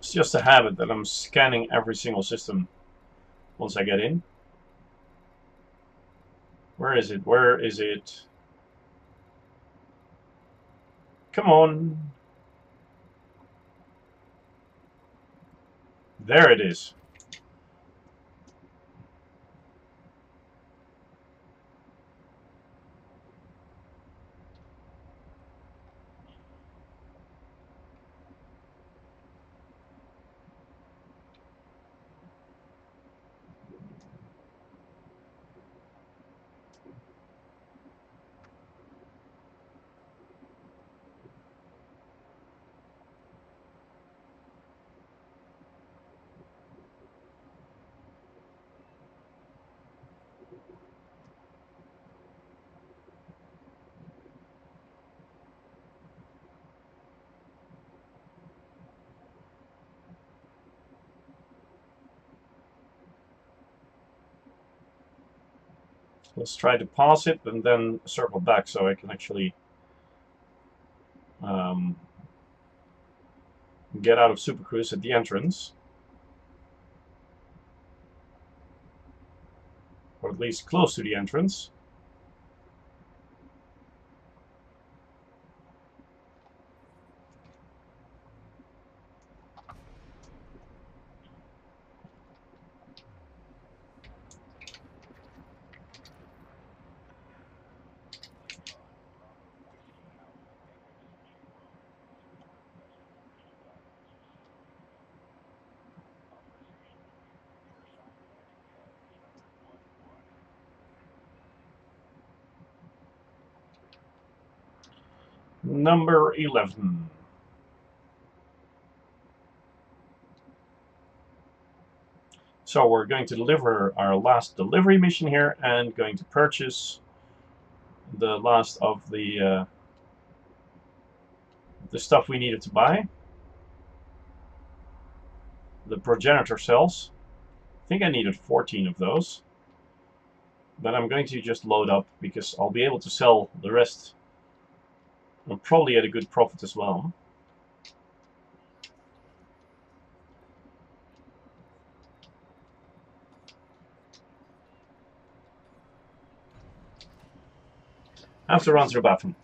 It's just a habit that I'm scanning every single system once I get in. Where is it? Where is it? Come on. There it is. Let's try to pass it and then circle back so I can actually get out of Super Cruise at the entrance. Or at least close to the entrance. Number 11. So we're going to deliver our last delivery mission here and going to purchase the last of the stuff we needed to buy. The progenitor cells. I think I needed 14 of those. But I'm going to just load up because I'll be able to sell the rest. And probably at a good profit as well. I have to run to the bathroom.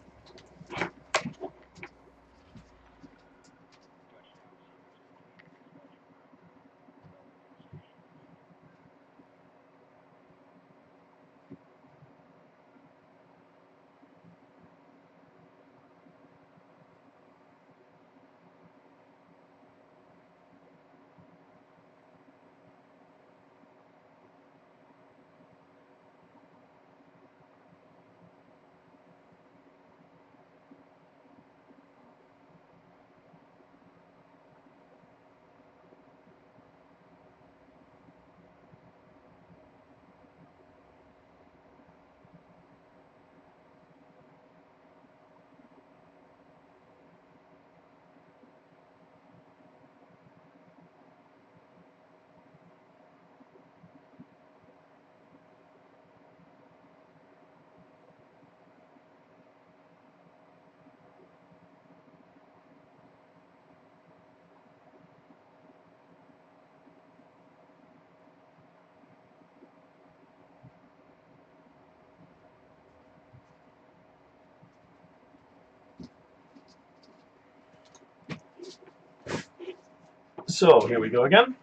So here we go again.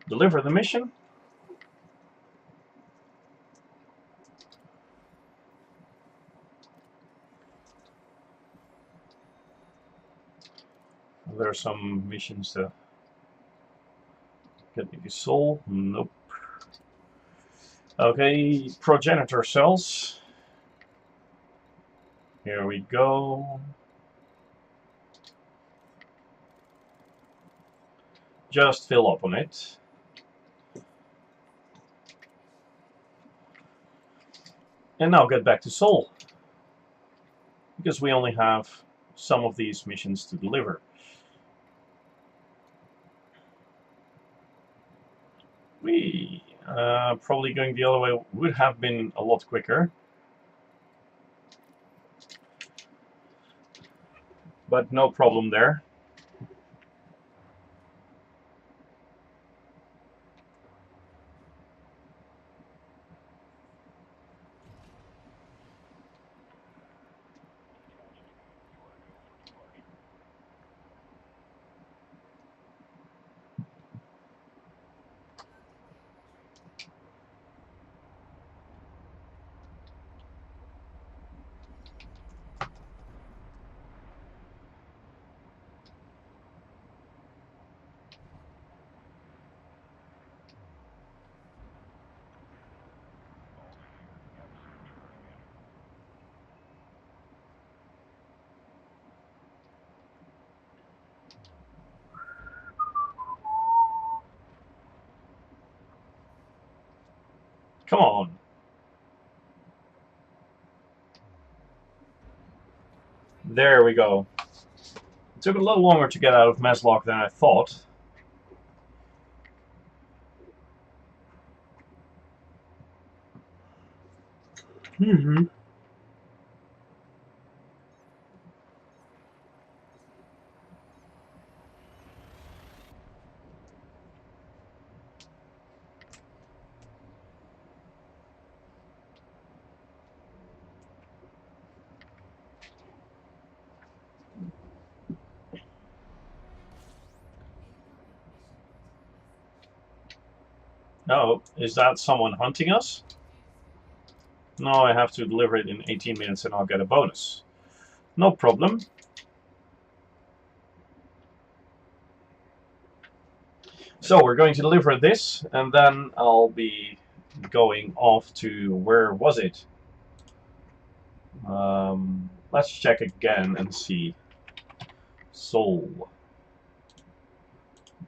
Deliver the mission. There are some missions that get me to soul. Nope. Okay, progenitor cells. Here we go. Just fill up on it. And now get back to soul. Because we only have some of these missions to deliver. We probably going the other way would have been a lot quicker. But no problem there. Come on. There we go. It took a little longer to get out of Meslock than I thought. Oh, is that someone hunting us? No, I have to deliver it in 18 minutes and I'll get a bonus. No problem. So we're going to deliver this and then I'll be going off to, where was it? Let's check again and see. Sol.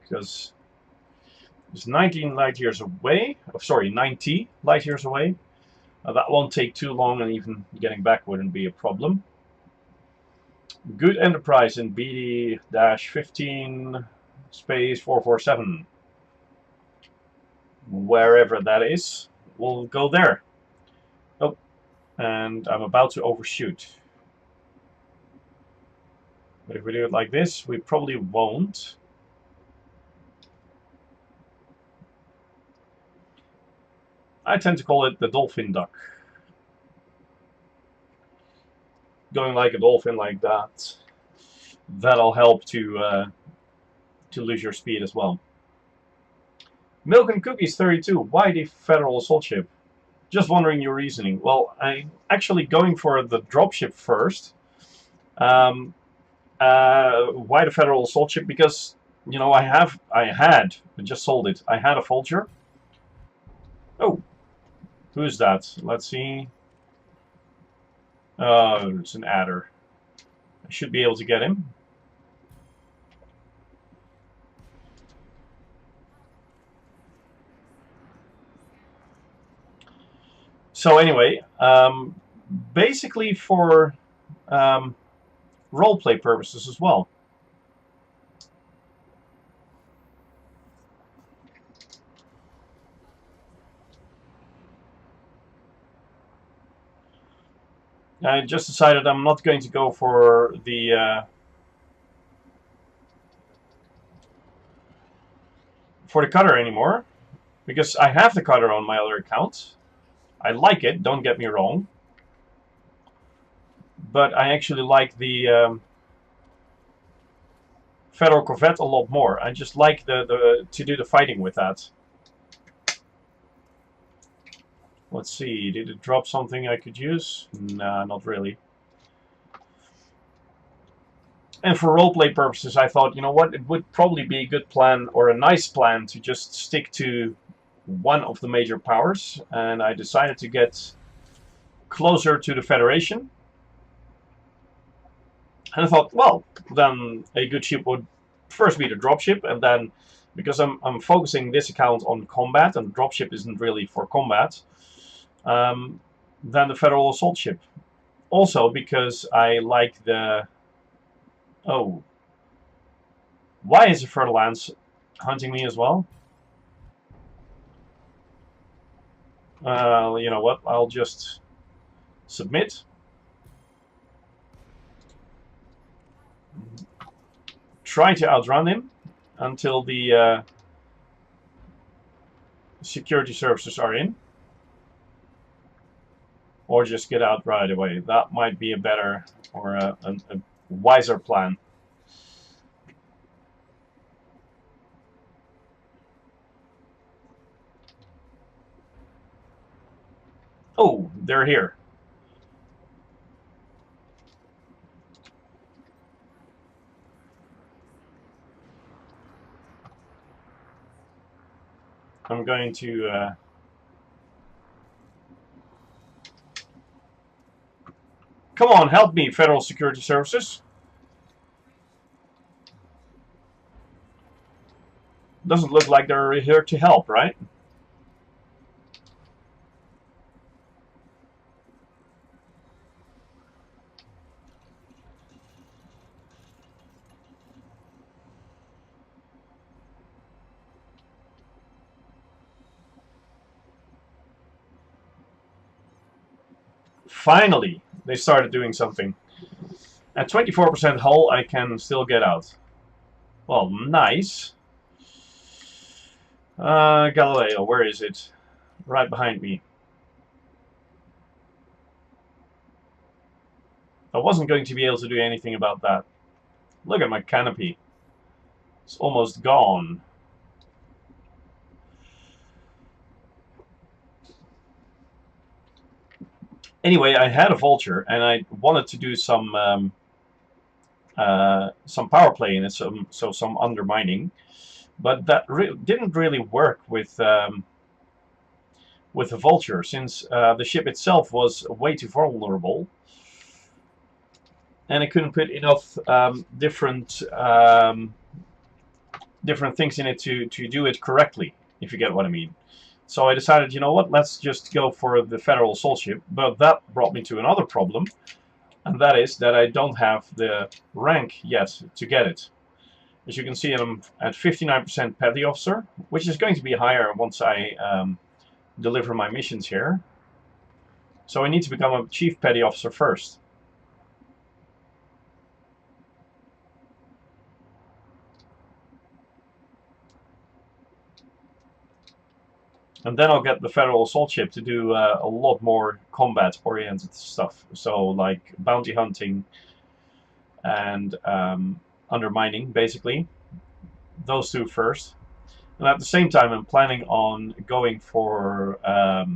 Because it's 19 light years away. Oh, sorry, 90 light years away. That won't take too long, and even getting back wouldn't be a problem. Good enterprise in BD-15 space 447. Wherever that is, we'll go there. Oh, and I'm about to overshoot. But if we do it like this, we probably won't. I tend to call it the dolphin duck. Going like a dolphin like that, that'll help to lose your speed as well. Milk and Cookies 32. Why the Federal Assault Ship? Just wondering your reasoning. Well, I'm actually going for the dropship first. Why the Federal Assault Ship? Because, you know, I just sold it. I had a Vulture. Oh, who's that? Let's see. It's an adder. I should be able to get him. So anyway, basically for roleplay purposes as well. I just decided I'm not going to go for the cutter anymore, because I have the cutter on my other account. I like it, don't get me wrong, but I actually like the Federal Corvette a lot more. I just like to do the fighting with that. Let's see, did it drop something I could use? Nah, not really. And for roleplay purposes, I thought, you know what, it would probably be a good plan, or a nice plan, to just stick to one of the major powers. And I decided to get closer to the Federation. And I thought, well, then a good ship would first be the dropship, and then, because I'm focusing this account on combat, and the dropship isn't really for combat, then the Federal Assault Ship. Also because I like the... Oh. Why is the Fer-de-Lance hunting me as well? You know what, I'll just submit. Try to outrun him until the security services are in. Or just get out right away. That might be a better, or a wiser plan. Oh, they're here. I'm going to... Come on, help me, Federal Security Services. Doesn't look like they're here to help, right? Finally, they started doing something. At 24% hull, I can still get out. Well, nice. Galileo, where is it? Right behind me. I wasn't going to be able to do anything about that. Look at my canopy. It's almost gone. Anyway, I had a Vulture, and I wanted to do some power play in it, so some undermining, but that didn't really work with the Vulture, since the ship itself was way too vulnerable. and I couldn't put enough different things in it to do it correctly, if you get what I mean. So I decided, you know what, let's just go for the Federal Assault Ship. But that brought me to another problem, and that is that I don't have the rank yet to get it. As you can see, I'm at 59% Petty Officer, which is going to be higher once I deliver my missions here. So I need to become a Chief Petty Officer first. And then I'll get the Federal Assault Ship to do a lot more combat-oriented stuff. So like bounty hunting and undermining, basically. Those two first. And at the same time, I'm planning on going for a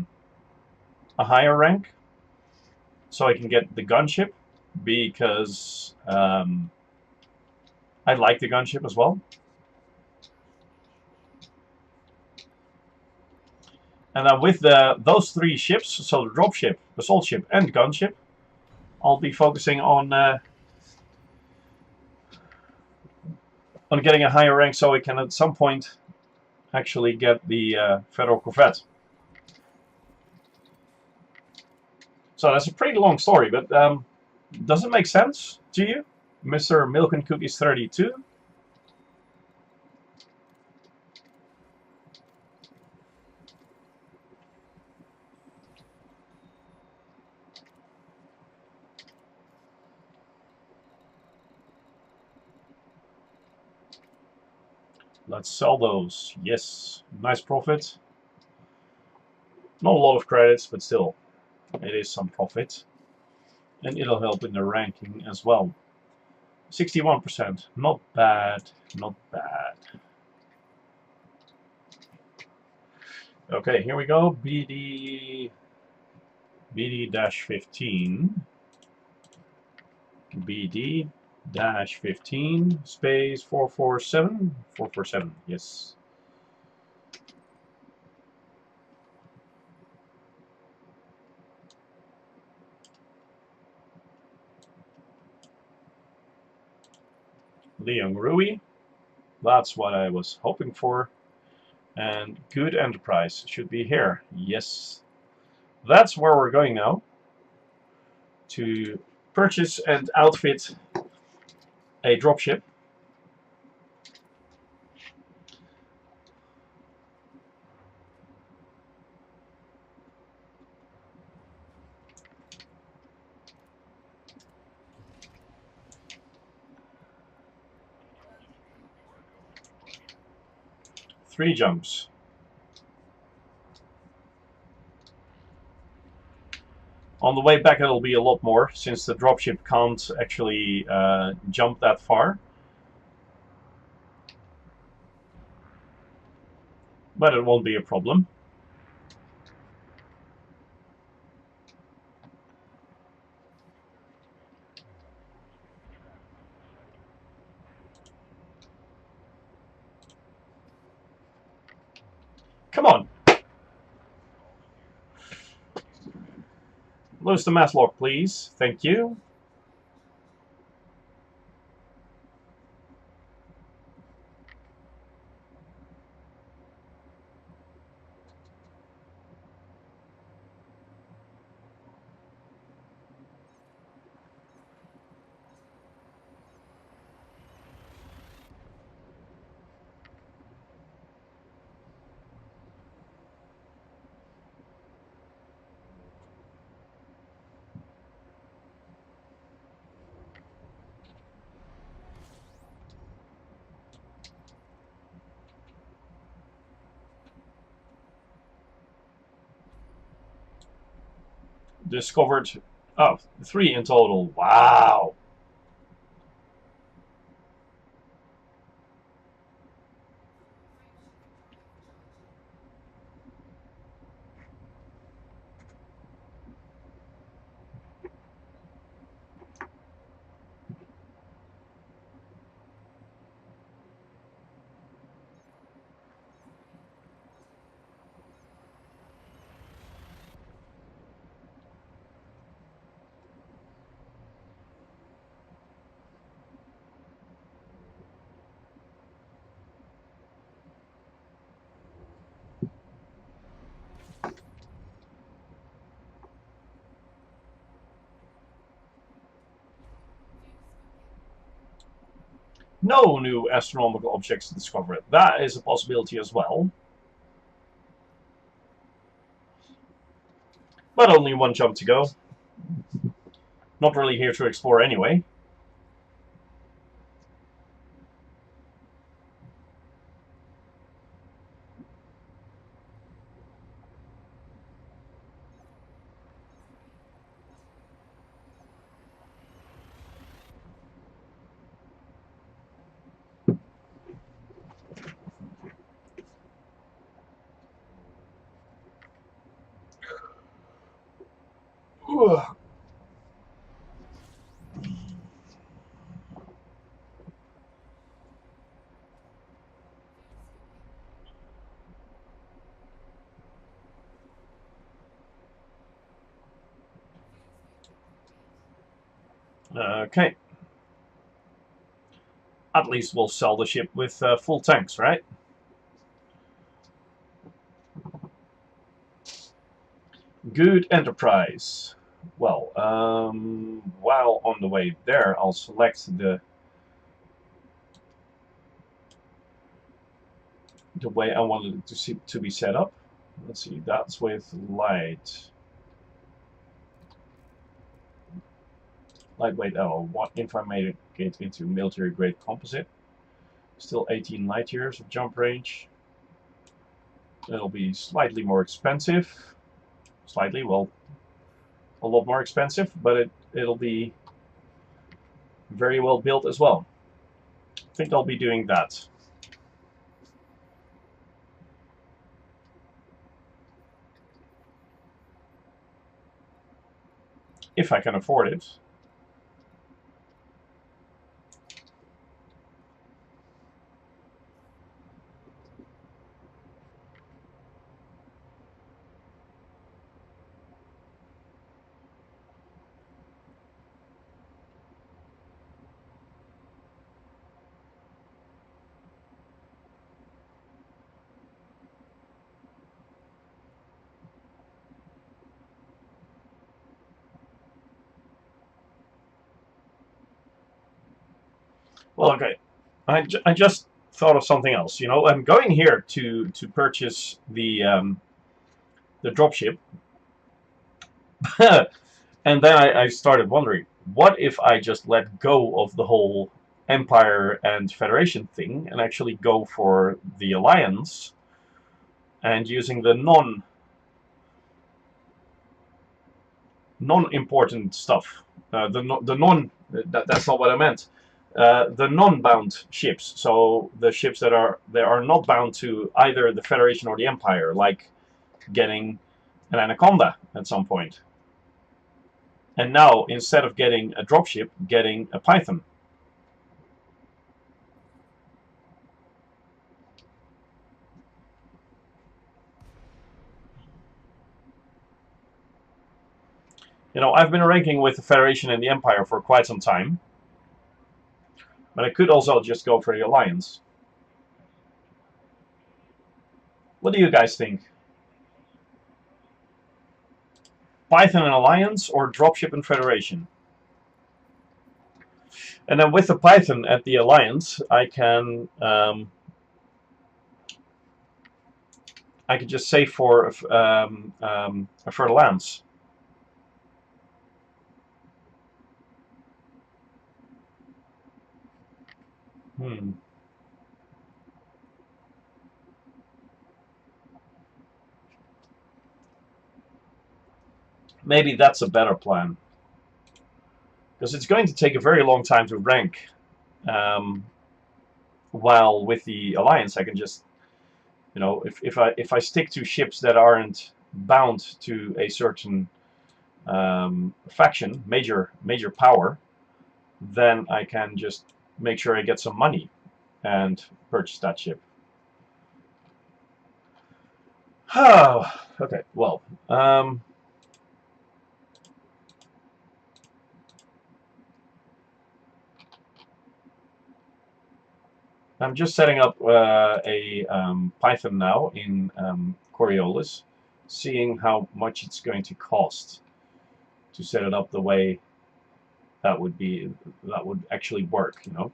higher rank, so I can get the gunship, because I like the gunship as well. And then with those three ships, so the dropship, the assault ship, and gunship, I'll be focusing on getting a higher rank, so I can at some point actually get the Federal Corvette. So that's a pretty long story, but does it make sense to you, Mr. Milk and Cookies 32? Let's sell those. Yes, nice profit. Not a lot of credits, but still, it is some profit. And it'll help in the ranking as well. 61%, not bad, not bad. Okay, here we go. BD-15. BD-15 space 447. 447, yes. Leon Rui. That's what I was hoping for. And Good Enterprise should be here. Yes. That's where we're going now, to purchase and outfit a dropship. Three jumps. On the way back it'll be a lot more, since the dropship can't actually jump that far. But it won't be a problem. Come on! Loose the mass lock, please. Thank you. Discovered, oh, 3 in total. Wow. No new astronomical objects discovered. That is a possibility as well. But only one jump to go. Not really here to explore anyway. Okay. At least we'll sell the ship with full tanks, right? Good enterprise. Well, while on the way there, I'll select the way I wanted it to be set up. Let's see, that's with light. Lightweight L. What if I made it into military grade composite? Still 18 light years of jump range. It'll be slightly more expensive. Slightly, well, a lot more expensive, but it'll be very well built as well. I think I'll be doing that. If I can afford it. Well, okay. I just thought of something else. You know, I'm going here to purchase the dropship, and then I started wondering, what if I just let go of the whole Empire and Federation thing and actually go for the Alliance and using the non-important stuff, that's not what I meant. The non-bound ships, so the ships that are not bound to either the Federation or the Empire, like getting an Anaconda at some point. And now, instead of getting a dropship, getting a Python. You know, I've been ranking with the Federation and the Empire for quite some time, but I could also just go for the Alliance. What do you guys think? Python and Alliance or Dropship and Federation? And then with the Python at the Alliance, I could just save for a fertile lands. Maybe that's a better plan. Because it's going to take a very long time to rank. While with the Alliance, I can just, you know, if I stick to ships that aren't bound to a certain faction, major power, then I can just make sure I get some money and purchase that ship. Okay, well, I'm just setting up a Python now in Coriolis, seeing how much it's going to cost to set it up the way that would actually work, you know.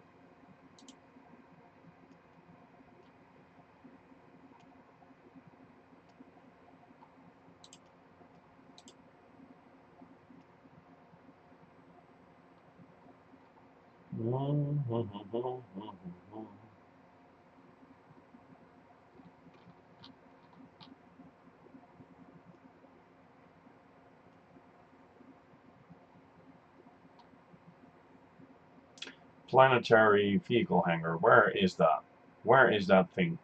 Planetary vehicle hangar. Where is that? Where is that thing?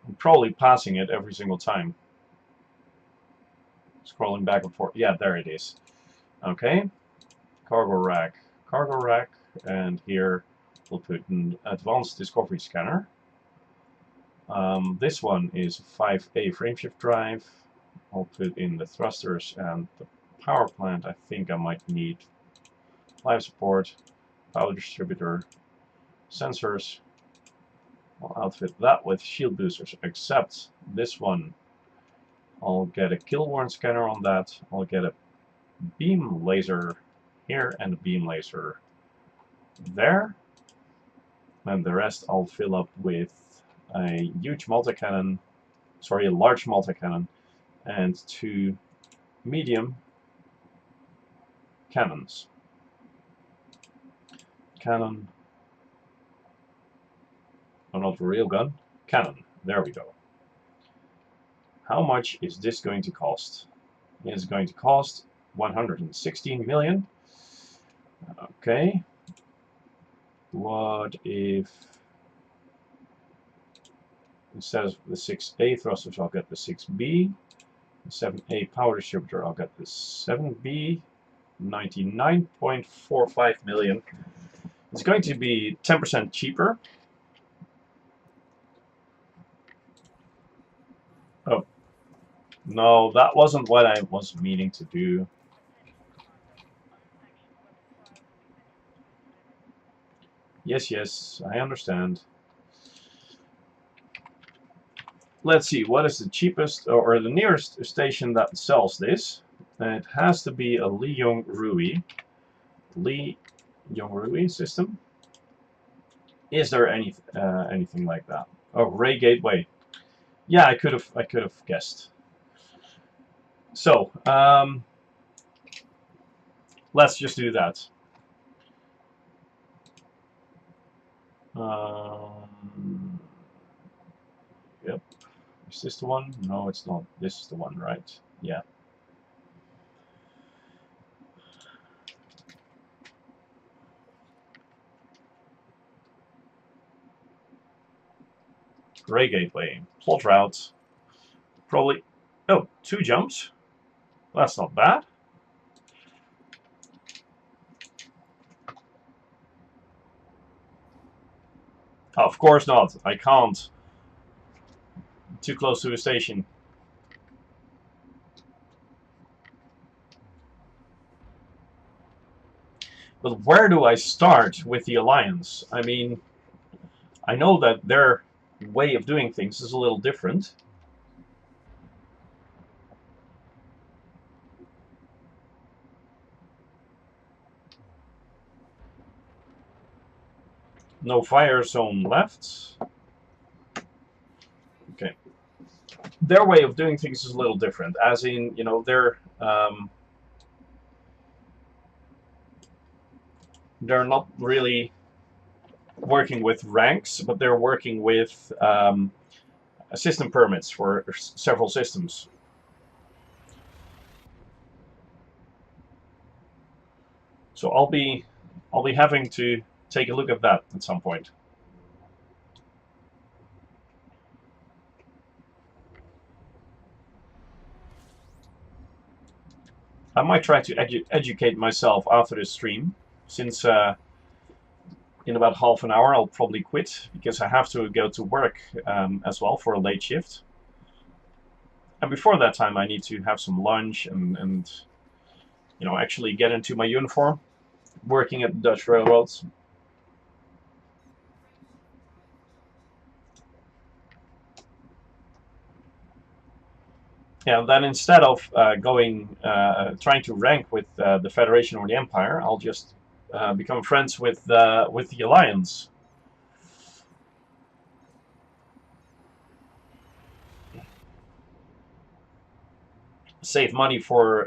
I'm probably passing it every single time. Scrolling back and forth. Yeah, there it is. Okay. Cargo rack. Cargo rack. And here we'll put an advanced discovery scanner. This one is 5A frameshift drive. I'll put in the thrusters and the power plant. I think I might need life support, power distributor, sensors. I'll outfit that with shield boosters, except this one. I'll get a kill warrant scanner on that. I'll get a beam laser here and a beam laser there. And the rest I'll fill up with a huge multi-cannon, sorry, a large multi-cannon, and 2 medium cannons. Cannon. Oh, not a real gun. Cannon. There we go. How much is this going to cost? It is going to cost 116 million. Okay. What if instead of the 6A thrusters, I'll get the 6B. The 7A power distributor, I'll get the 7B. 99.45 million. It's going to be 10% cheaper. Oh, no, that wasn't what I was meaning to do. Yes, yes, I understand. Let's see, what is the cheapest or the nearest station that sells this? It has to be a Lee-Young-Rui system. Is there anything like that? Oh, Ray Gateway. Yeah, I could have guessed. So, let's just do that. Yep. Is this the one? No, it's not. This is the one, right? Yeah. Ray Gateway. Plot route. Probably. Oh, 2 jumps. That's not bad. Oh, of course not. I can't. Too close to the station. But where do I start with the Alliance? I mean, I know that their way of doing things is a little different. No fire zone left. Okay. Their way of doing things is a little different, as in, you know, they're not really working with ranks, but they're working with system permits for several systems. So I'll be having to take a look at that at some point. I might try to educate myself after this stream, since in about half an hour I'll probably quit, because I have to go to work as well for a late shift. And before that time I need to have some lunch and you know, actually get into my uniform, working at the Dutch railroads. Yeah, then instead of trying to rank with the Federation or the Empire, I'll just become friends with the Alliance. Save money for,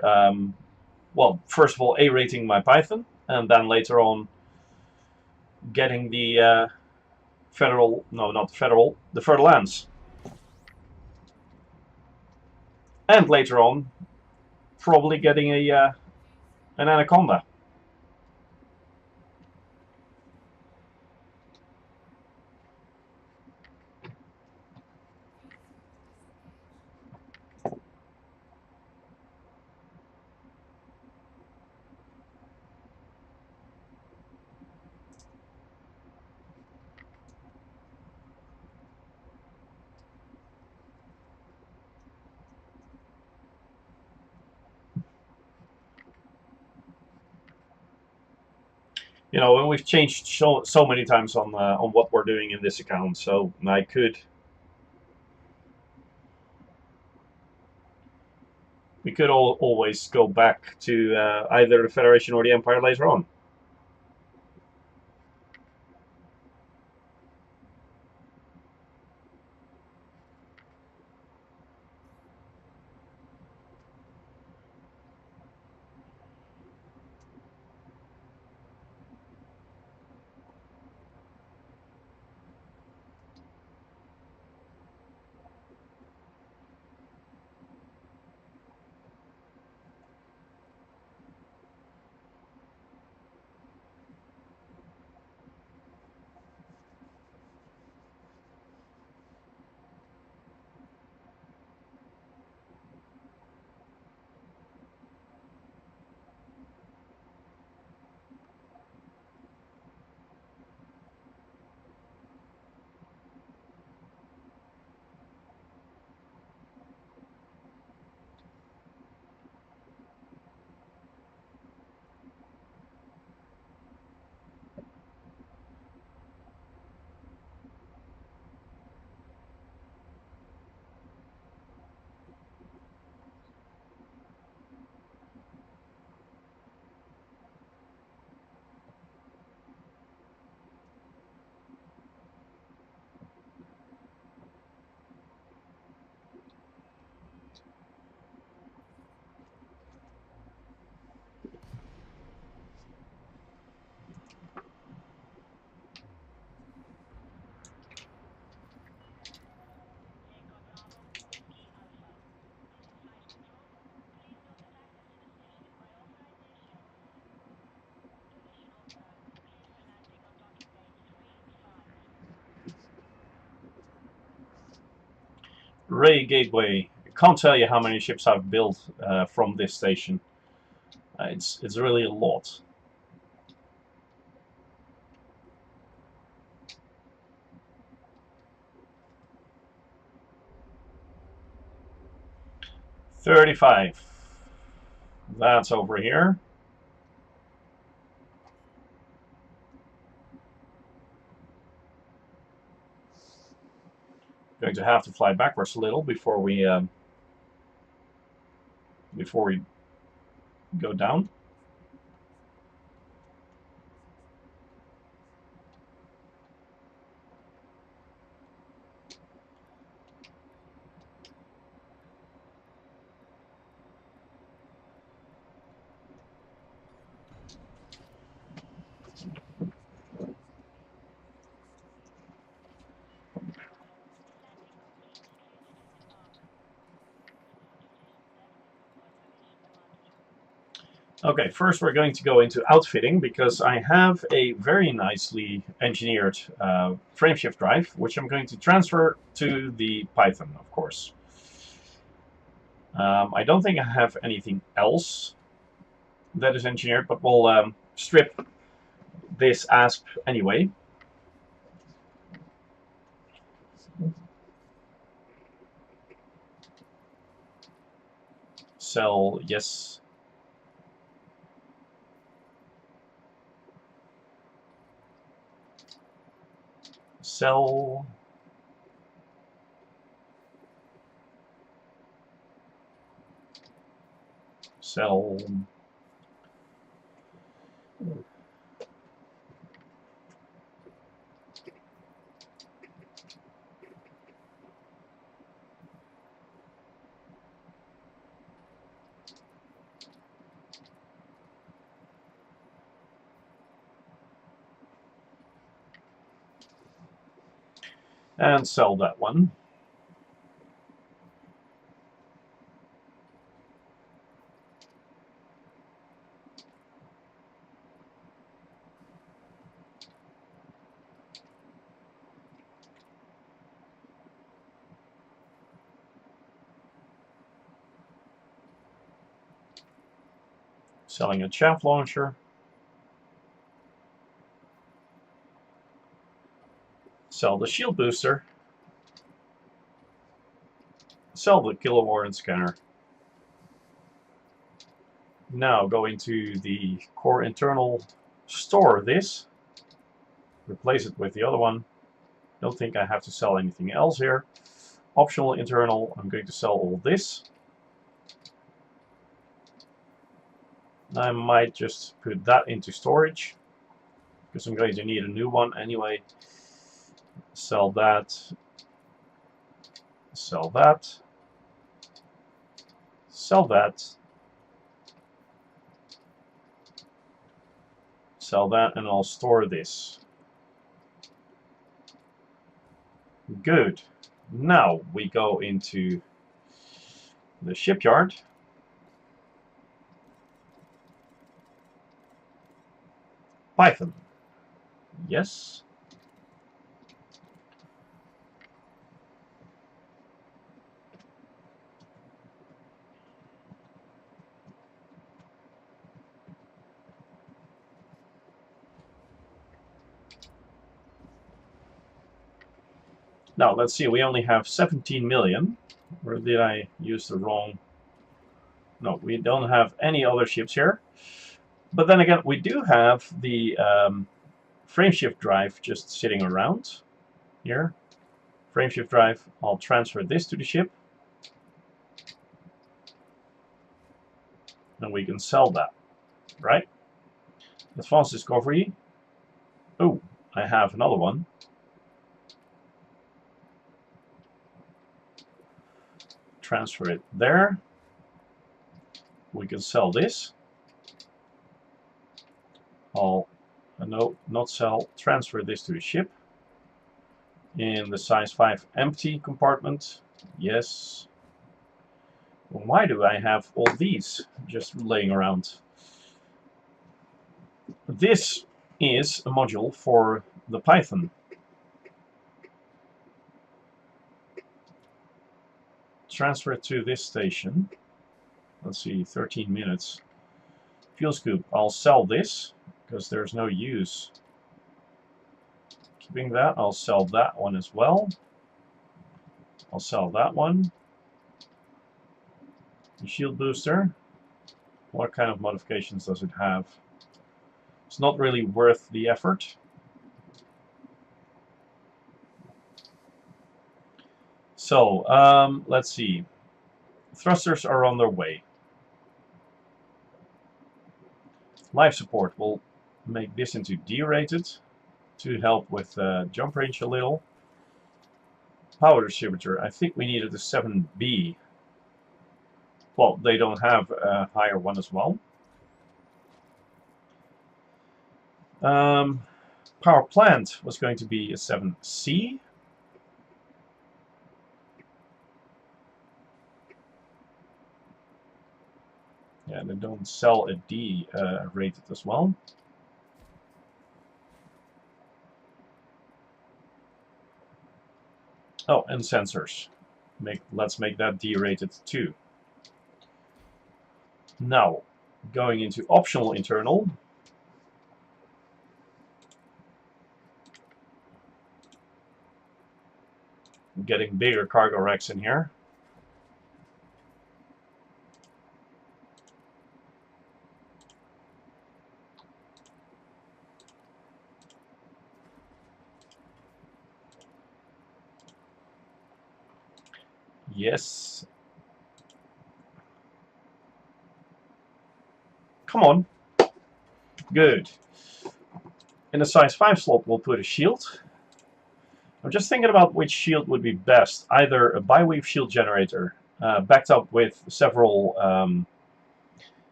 well, first of all, A, rating my Python, and then later on getting the federal, no, not federal, the fertile lands. And later on, probably getting an Anaconda. You know, and we've changed so many times on what we're doing in this account, so we could always go back to either the Federation or the Empire later on. Ray Gateway. I can't tell you how many ships I've built from this station. It's really a lot. $35. That's over here. Going to have to fly backwards a little before we go down. Okay, first we're going to go into outfitting because I have a very nicely engineered frameshift drive, which I'm going to transfer to the Python, of course. I don't think I have anything else that is engineered, but we'll strip this ASP anyway. Cell, yes. Cell. Cell. and sell that one. Selling a chaff launcher. Sell the shield booster. Sell the killer warrant scanner. Now go into the core internal, store this, replace it with the other one. Don't think I have to sell anything else here. Optional internal, I'm going to sell all this. I might just put that into storage, because I'm going to need a new one anyway. Sell that. Sell that. Sell that. Sell that, and I'll store this. Good. Now we go into the shipyard. Python. Yes. Now let's see, we only have 17 million. Or did I use the wrong? No, we don't have any other ships here. But then again, we do have the frameshift drive just sitting around here. Frameshift drive, I'll transfer this to the ship. And we can sell that, right? Advanced discovery. Oh, I have another one. Transfer it there. We can sell this. I'll no, not sell. Transfer this to the ship. In the size 5 empty compartment. Yes. Well, why do I have all these just laying around? This is a module for the Python. Transfer it to this station. Let's see, 13 minutes. Fuel scoop. I'll sell this because there's no use keeping that. I'll sell that one as well. I'll sell that one. The shield booster. What kind of modifications does it have? It's not really worth the effort. So, let's see. Thrusters are on their way. Life support will make this into D-rated to help with jump range a little. Power distributor, I think we needed a 7B. Well, they don't have a higher one as well. Power plant was going to be a 7C. Yeah, they don't sell a D rated as well. Oh, and sensors. Let's make that D rated too. Now, going into optional internal. Getting bigger cargo racks in here. Yes. Come on. Good. In the size 5 slot, we'll put a shield. I'm just thinking about which shield would be best. Either a bi-weave shield generator, backed up with several,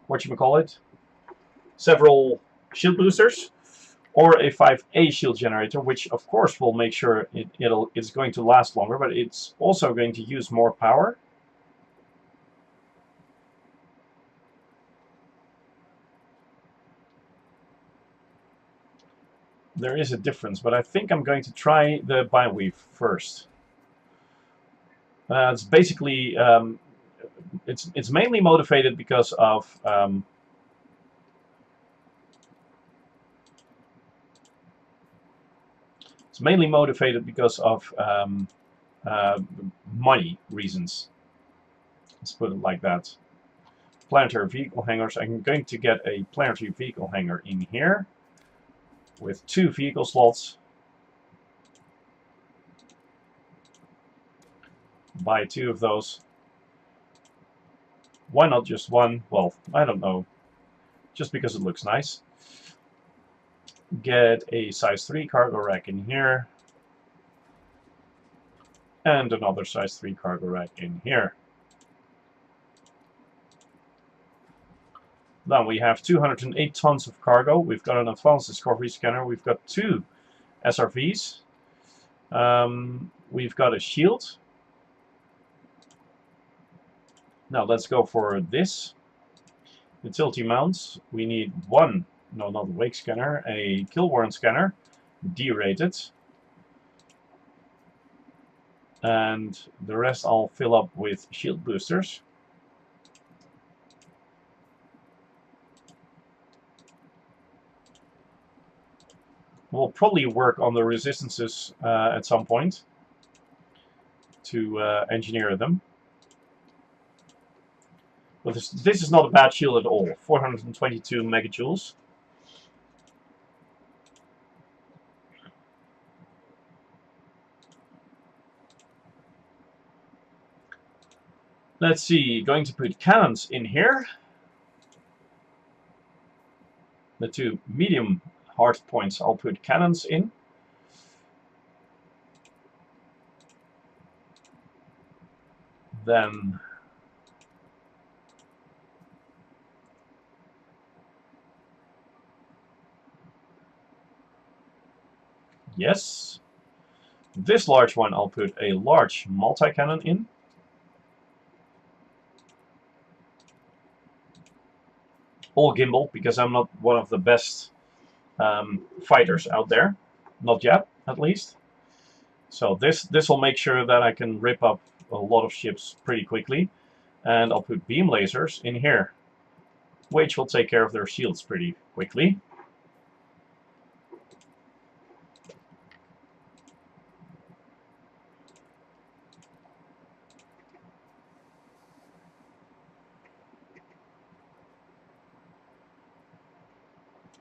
whatchamacallit, several shield boosters, or a 5A shield generator, which of course will make sure it's going to last longer, but it's also going to use more power. There is a difference, but I think I'm going to try the biweave first. It's basically it's mainly motivated because of money reasons. Let's put it like that. Planetary vehicle hangars. I'm going to get a planetary vehicle hangar in here with 2 vehicle slots. Buy 2 of those. Why not just 1? Well, I don't know. Just because it looks nice. Get a size 3 cargo rack in here. And another size 3 cargo rack in here. Then we have 208 tons of cargo. We've got an advanced discovery scanner. We've got 2 SRVs. We've got a shield. Now let's go for this. Utility mounts. We need 1, no, not a wake scanner, a kill warrant scanner, D-rated. And the rest I'll fill up with shield boosters. We'll probably work on the resistances at some point to engineer them. But this is not a bad shield at all. 422 megajoules. Let's see, going to put cannons in here. The 2 medium hard points I'll put cannons in. Then yes. This large one I'll put a large multi-cannon in. All gimbal, because I'm not one of the best fighters out there. Not yet, at least. So this will make sure that I can rip up a lot of ships pretty quickly. And I'll put beam lasers in here, which will take care of their shields pretty quickly.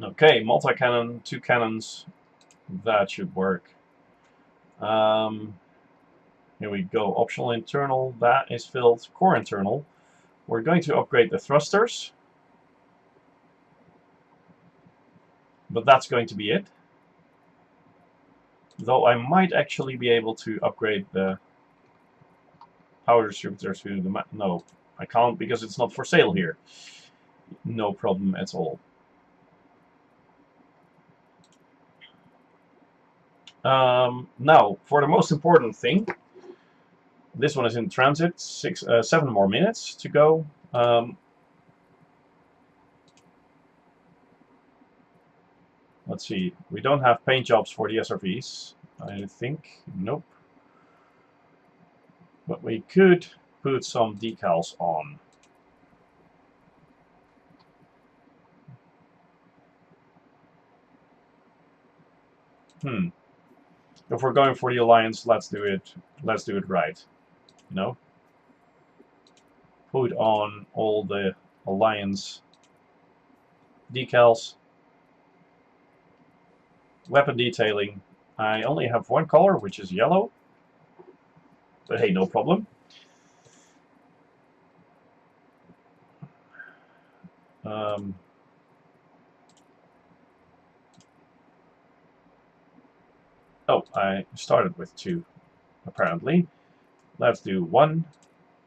Okay, multi-cannon, 2 cannons, that should work. Here we go, optional internal, that is filled. Core internal, we're going to upgrade the thrusters. But that's going to be it. Though I might actually be able to upgrade the power distributors to the... No, I can't because it's not for sale here. No problem at all. Now, for the most important thing, this one is in transit, 7 more minutes to go. Let's see, we don't have paint jobs for the SRVs, I think. Nope. But we could put some decals on. If we're going for the Alliance, let's do it right. You know? Put on all the Alliance decals. Weapon detailing. I only have 1 color, which is yellow. But hey, no problem. Oh, I started with 2, apparently. Let's do 1. I'm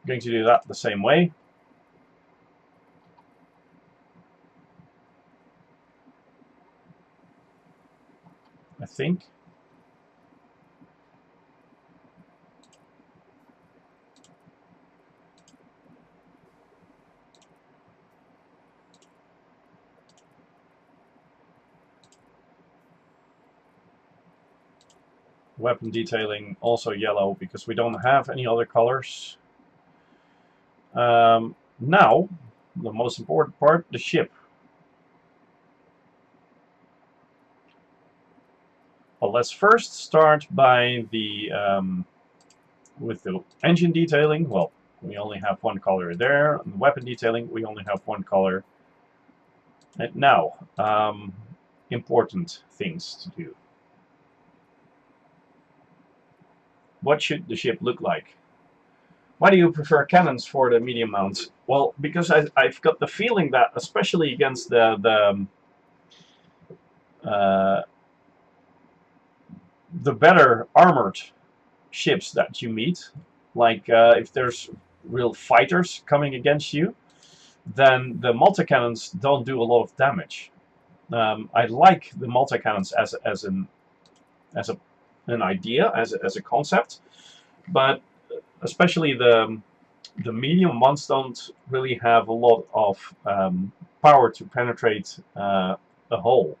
going to do that the same way. I think. Weapon detailing also yellow because we don't have any other colors. Now, the most important part, the ship. Well, let's first start by the with the engine detailing. Well, we only have one color there. And the weapon detailing, we only have one color. And now, important things to do. What should the ship look like? Why do you prefer cannons for the medium mounts? Well, because I've got the feeling that, especially against the better armored ships that you meet, like if there's real fighters coming against you, then the multi-cannons don't do a lot of damage. I like the multi-cannons as an idea, as a concept, but especially the medium ones don't really have a lot of power to penetrate a hole.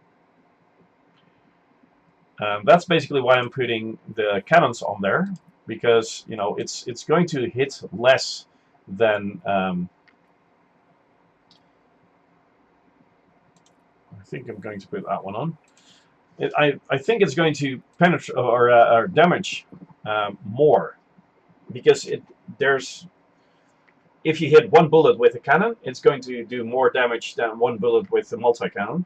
That's basically why I'm putting the cannons on there, because you know it's going to hit less than I think I'm going to put that one on. I think it's going to penetrate or damage more, because there's if you hit one bullet with a cannon, it's going to do more damage than one bullet with a multi-cannon.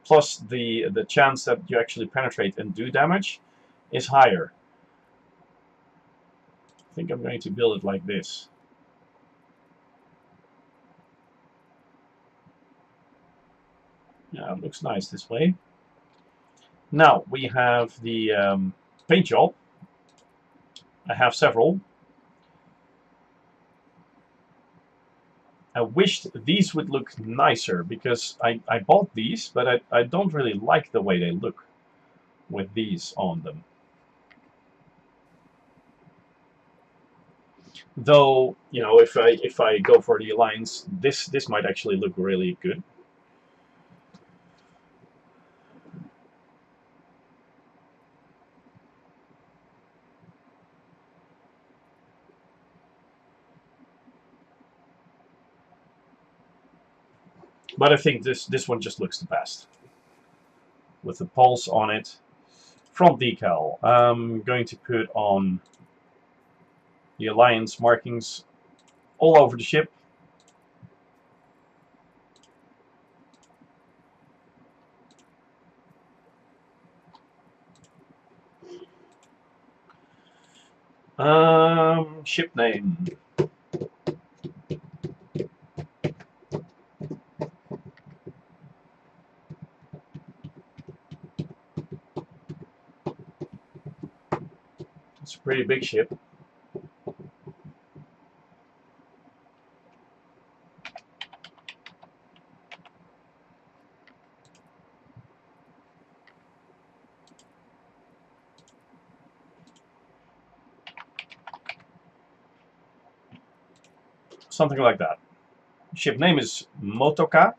Plus the chance that you actually penetrate and do damage is higher. I think I'm going to build it like this. Yeah, it looks nice this way. Now we have the paint job. I have several. I wished these would look nicer because I bought these, but I don't really like the way they look with these on them. Though, you know, if I go for the Alliance, this might actually look really good. But I think this one just looks the best. With the pulse on it. Front decal. I'm going to put on the Alliance markings all over the ship. Ship name. It's a pretty big ship. Something like that. Ship name is Motoka,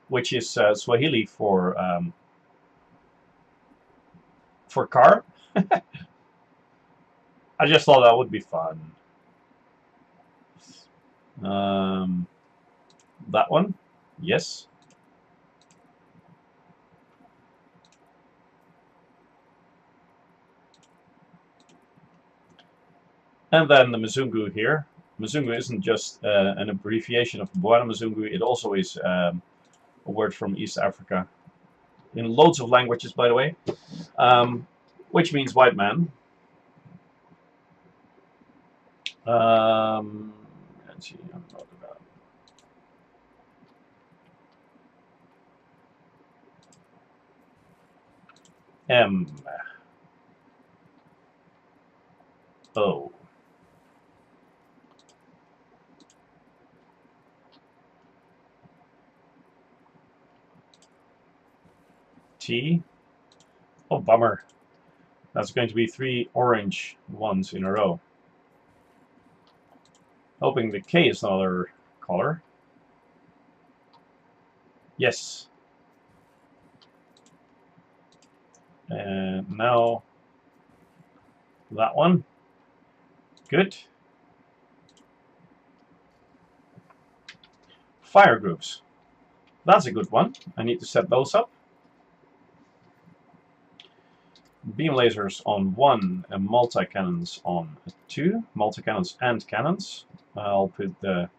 which is Swahili for car. I just thought that would be fun. That one, yes. And then the Mzungu here. Mzungu isn't just an abbreviation of Bwana-Mzungu, it also is a word from East Africa. In loads of languages, by the way. Which means white man. Let's see, I'm not about. M. O. T. Oh, bummer. That's going to be 3 orange ones in a row. Hoping the K is another color. Yes. And now that one. Good. Fire groups. That's a good one. I need to set those up. Beam lasers on 1 and multi-cannons on 2. Multi-cannons and cannons. I'll put the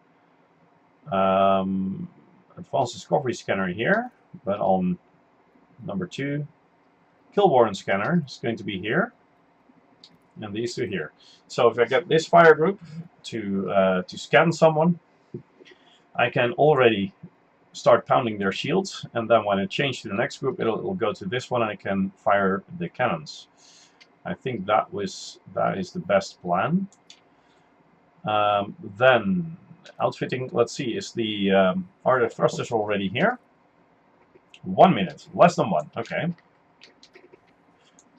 advanced discovery scanner here, but on number 2. Killborn scanner is going to be here, and these two here. So if I get this fire group to scan someone, I can already start pounding their shields, and then when I change to the next group, it'll go to this one, and I can fire the cannons. I think that is the best plan. Then outfitting. Let's see. Is the are the thrusters already here? 1 minute, less than 1. Okay,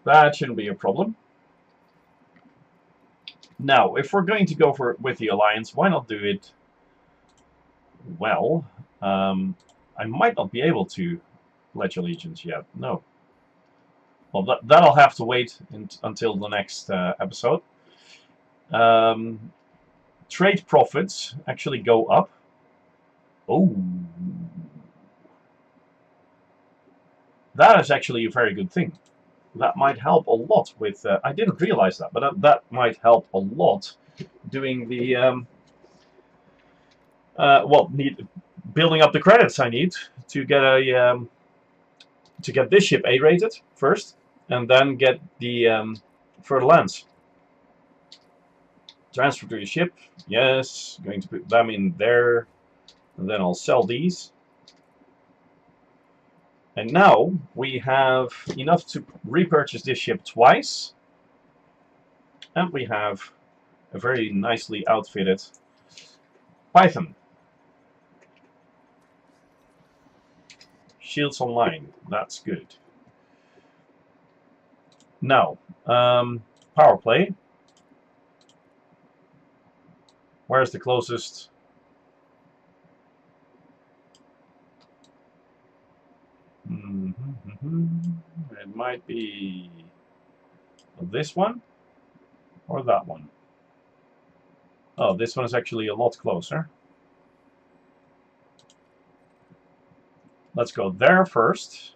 that shouldn't be a problem. Now, if we're going to go with the alliance, why not do it? Well, I might not be able to pledge allegiance yet. No. Well, that'll have to wait until the next episode. Trade profits actually go up. Oh. That is actually a very good thing. That might help a lot with... I didn't realize that, but that might help a lot doing the... building up the credits I need to get a to get this ship A-rated first, and then get the further lands. Transfer to the ship, yes. Going to put them in there, and then I'll sell these. And now we have enough to repurchase this ship twice, and we have a very nicely outfitted Python. Shields online, that's good. Now, power play. Where's the closest? It might be this one or that one. Oh, this one is actually a lot closer. Let's go there first.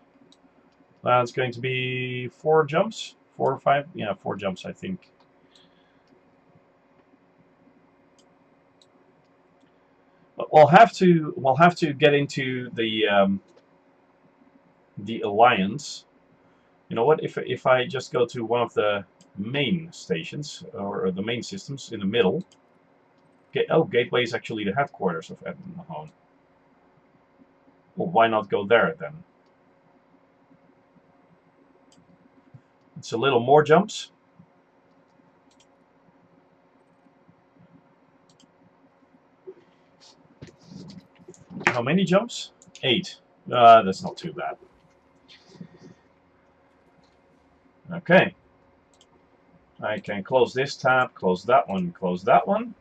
That's going to be 4 jumps, 4 or 5. Yeah, 4 jumps, I think. But we'll have to get into the alliance. You know what? If I just go to one of the main stations or the main systems in the middle. Gateway is actually the headquarters of Anaconda. Well, why not go there then? It's a little more jumps. How many jumps? 8. That's not too bad. Okay. I can close this tab, close that one, close that one.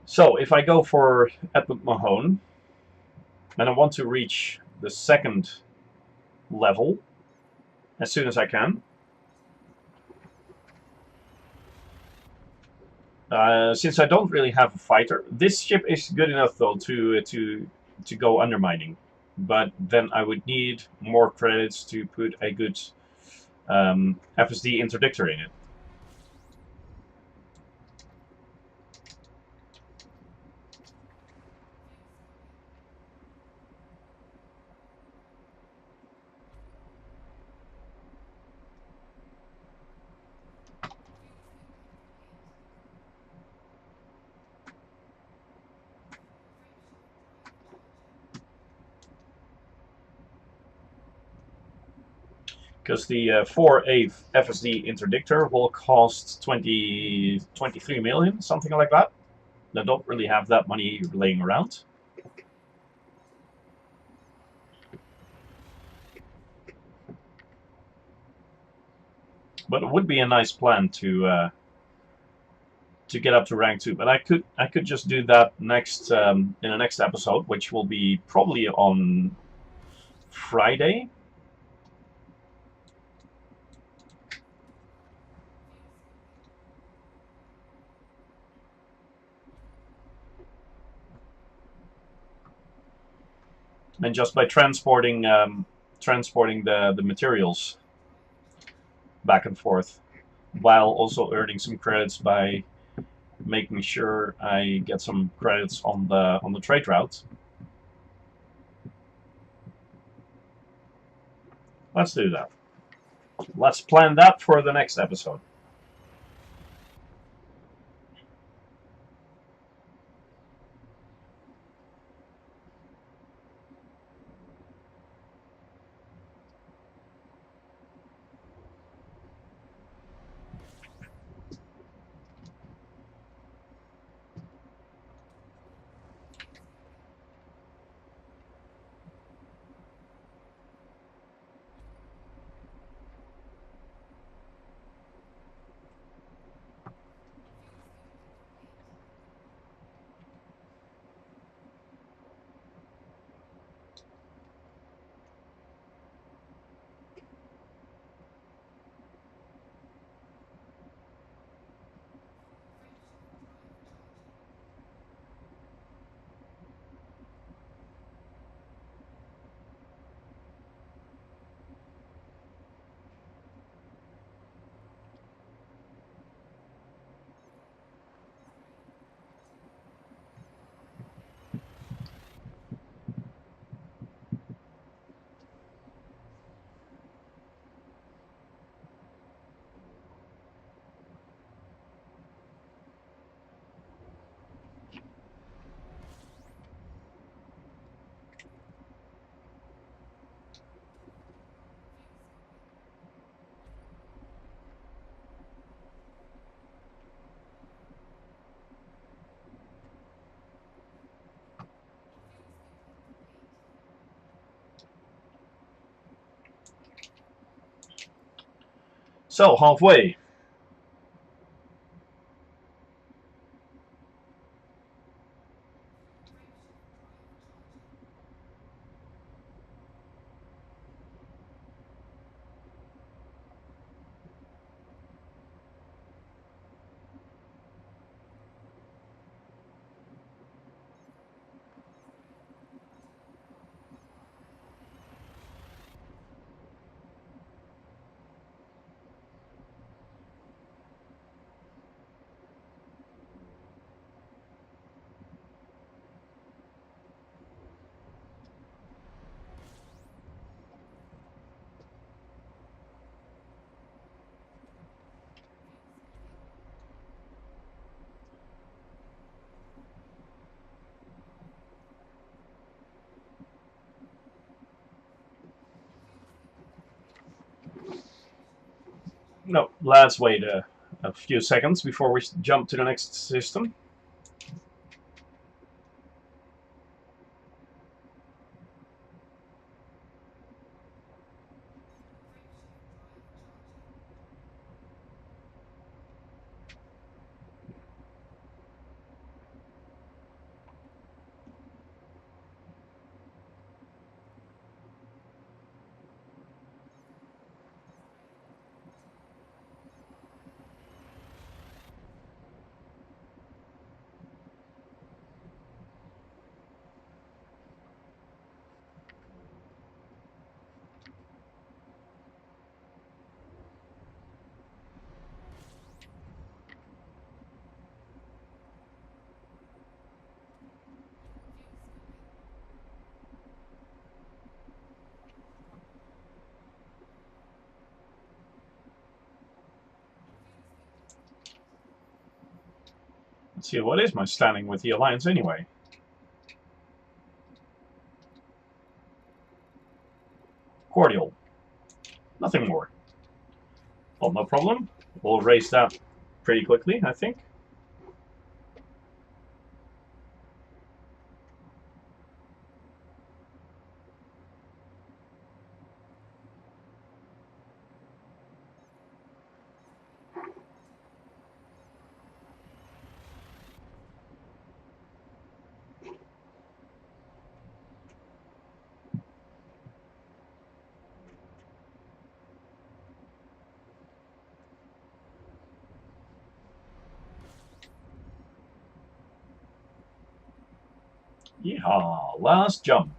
So if I go for Edmund Mahone, and I want to reach the 2nd level as soon as I can, since I don't really have a fighter, this ship is good enough though to go undermining. but then I would need more credits to put a good FSD interdictor in it. Because the 4A FSD interdictor will cost 23 million, something like that. I don't really have that money laying around. But it would be a nice plan to get up to rank 2. But I could just do that next in the next episode, which will be probably on Friday. And just by transporting the materials back and forth, while also earning some credits by making sure I get some credits on the trade route. Let's do that. Let's plan that for the next episode. So, halfway. No, let's wait a few seconds before we jump to the next system. Let's see, what is my standing with the Alliance anyway? Cordial. Nothing more. Well, no problem. We'll raise that pretty quickly, I think. Yeehaw! Last jump.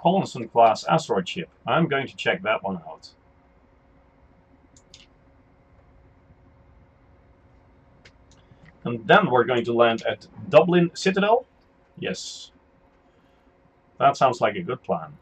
Collinson class asteroid ship. I'm going to check that one out. And then we're going to land at Dublin Citadel. Yes. That sounds like a good plan.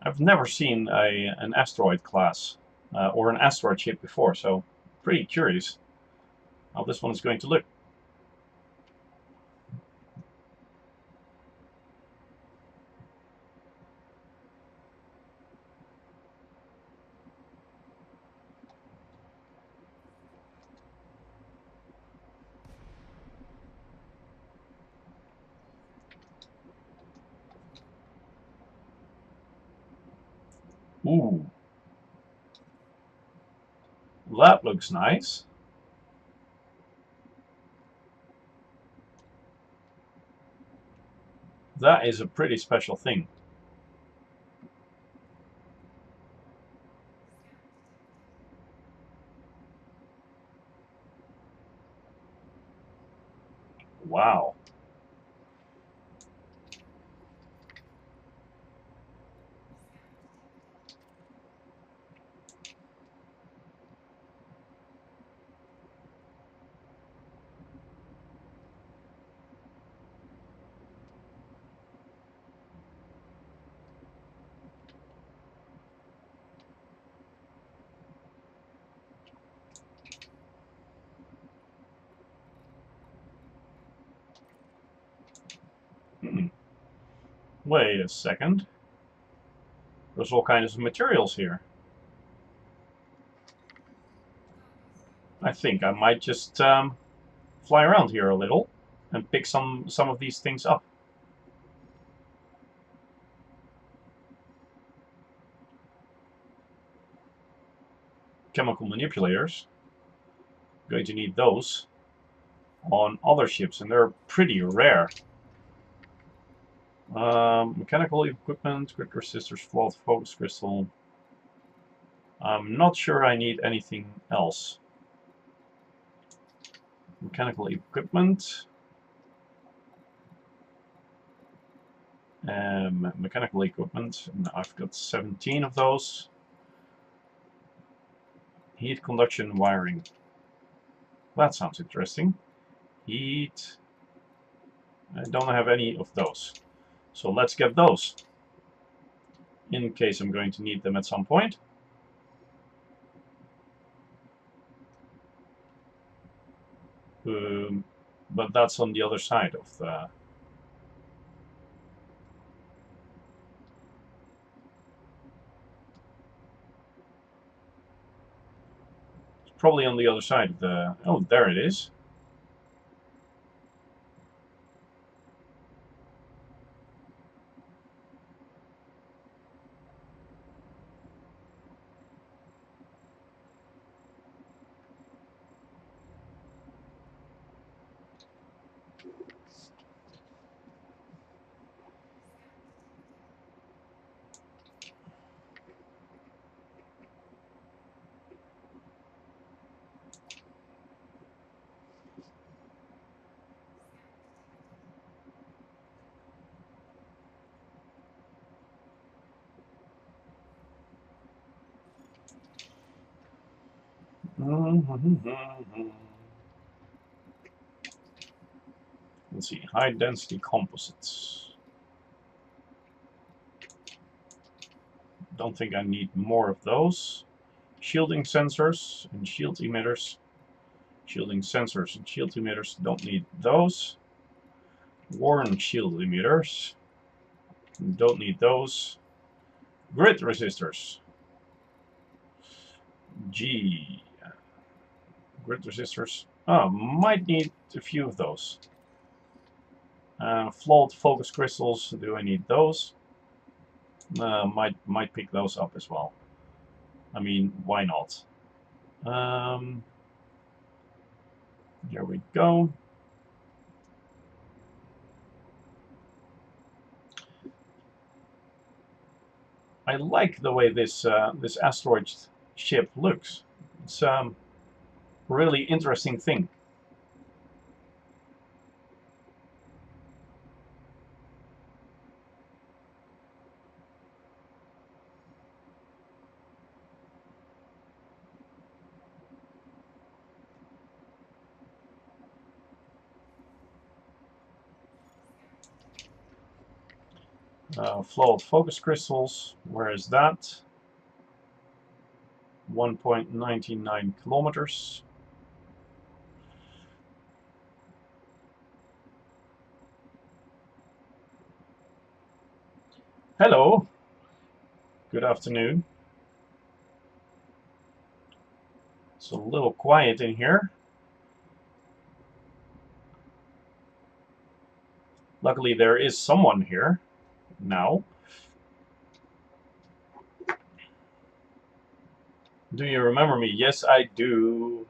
I've never seen an asteroid class or an asteroid ship before, so pretty curious how this one is going to look. Ooh. That looks nice. That is a pretty special thing. Wow. Wait a second. There's all kinds of materials here. I think I might just fly around here a little and pick some of these things up. Chemical manipulators. Going to need those on other ships, and they're pretty rare. Mechanical equipment, grid resistors, flawed focus crystal. I'm not sure I need anything else. Mechanical equipment. Mechanical equipment. I've got 17 of those. Heat conduction wiring. That sounds interesting. Heat. I don't have any of those. So let's get those. In case I'm going to need them at some point. But that's on the other side of the... It's probably on the other side of the... Oh, there it is. Let's see, high density composites. Don't think I need more of those. Shielding sensors and shield emitters. Shielding sensors and shield emitters, don't need those. Warn shield emitters, don't need those. Grid resistors. G. Grid resistors. Oh, might need a few of those. Flawed focus crystals. Do I need those? Might pick those up as well. I mean, why not? Here we go. I like the way this this asteroid ship looks. It's a really interesting thing. Flawed focus crystals, where is that? 1.99 kilometers. Hello. Good afternoon. It's a little quiet in here. Luckily, there is someone here now. Do you remember me? Yes, I do.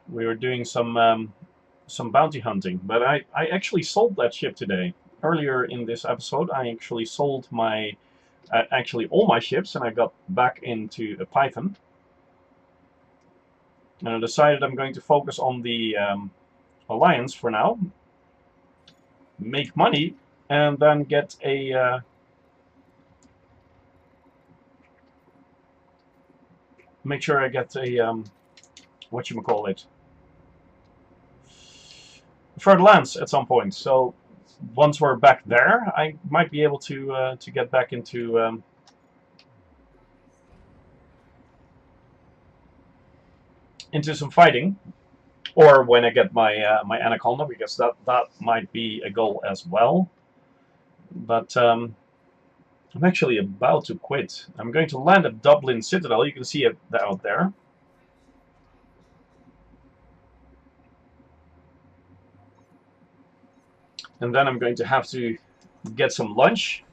We were doing some bounty hunting, but I actually sold that ship today. Earlier in this episode, I actually sold my actually all my ships, and I got back into a Python. And I decided I'm going to focus on the Alliance for now, make money, and then get a make sure I get a whatchamacallit, further lands at some point. So once we're back there, I might be able to get back into some fighting. or when I get my my Anaconda, because that might be a goal as well. But I'm actually about to quit. I'm going to land at Dublin Citadel. You can see it out there. And then I'm going to have to get some lunch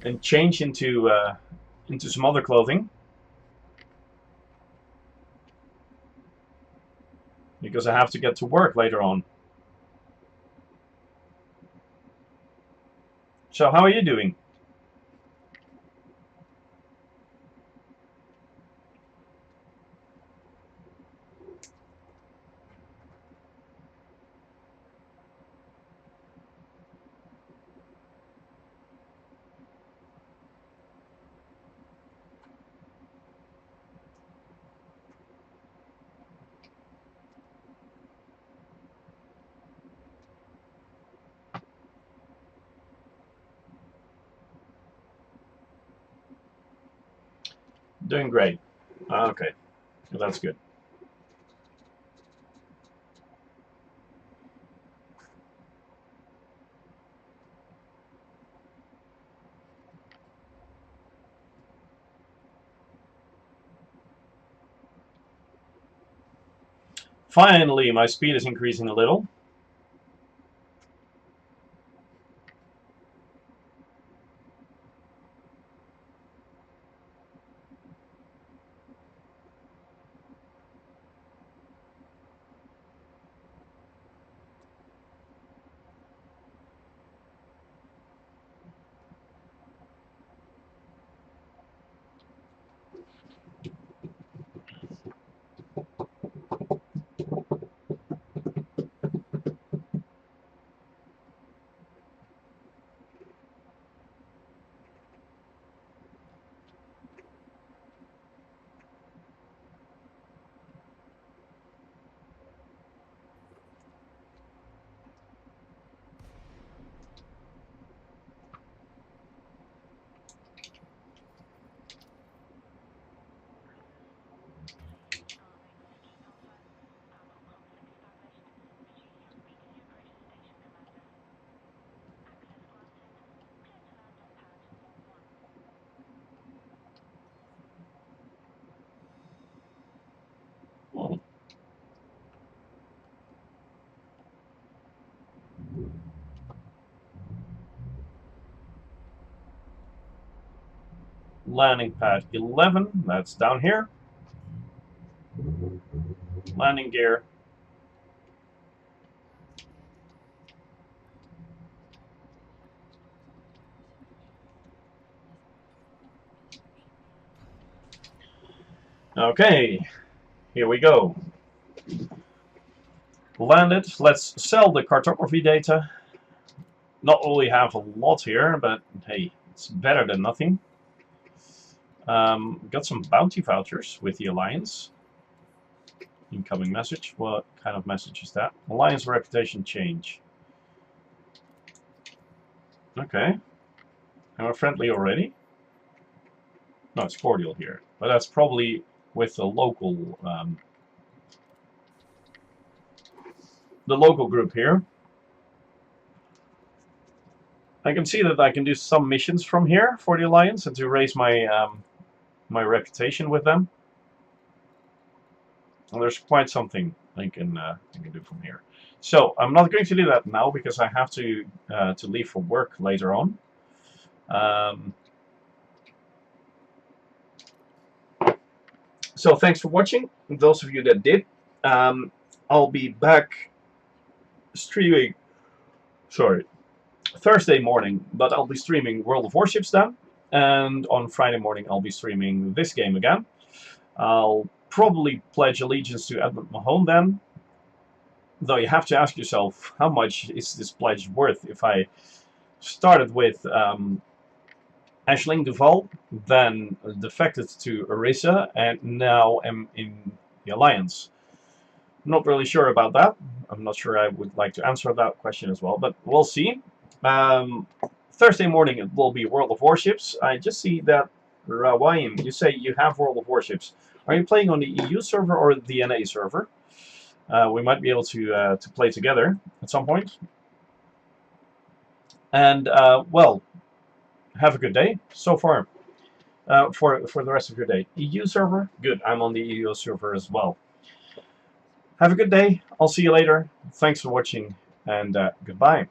and change into some other clothing, because I have to get to work later on. So how are you doing? Doing great. Okay, that's good. Finally, my speed is increasing a little. Landing pad 11, that's down here. Landing gear. Okay, here we go. Landed. Let's sell the cartography data. Not only have a lot here, but hey, it's better than nothing. Got some bounty vouchers with the Alliance. Incoming message. What kind of message is that? Alliance reputation change. Okay. Am I friendly already? No, it's cordial here. But that's probably with the local group here. I can see that I can do some missions from here for the Alliance and to raise my my reputation with them. And there's quite something I can do from here. So I'm not going to do that now because I have to leave for work later on. So thanks for watching. Those of you that did, I'll be back streaming. Sorry, Thursday morning, but I'll be streaming World of Warships then, and on Friday morning I'll be streaming this game again. I'll probably pledge allegiance to Edmund Mahone then, though you have to ask yourself, how much is this pledge worth? If I started with Lavigny-Duval, then defected to Arissa, and now am in the Alliance. I'm not really sure about that. I'm not sure I would like to answer that question as well, but we'll see. Thursday morning it will be World of Warships. I just see that, Rawayim, you say you have World of Warships. Are you playing on the EU server or the NA server? we might be able to play together at some point. And well, have a good day so far. For the rest of your day. EU server, good. I'm on the EU server as well. Have a good day. I'll see you later. Thanks for watching, and goodbye.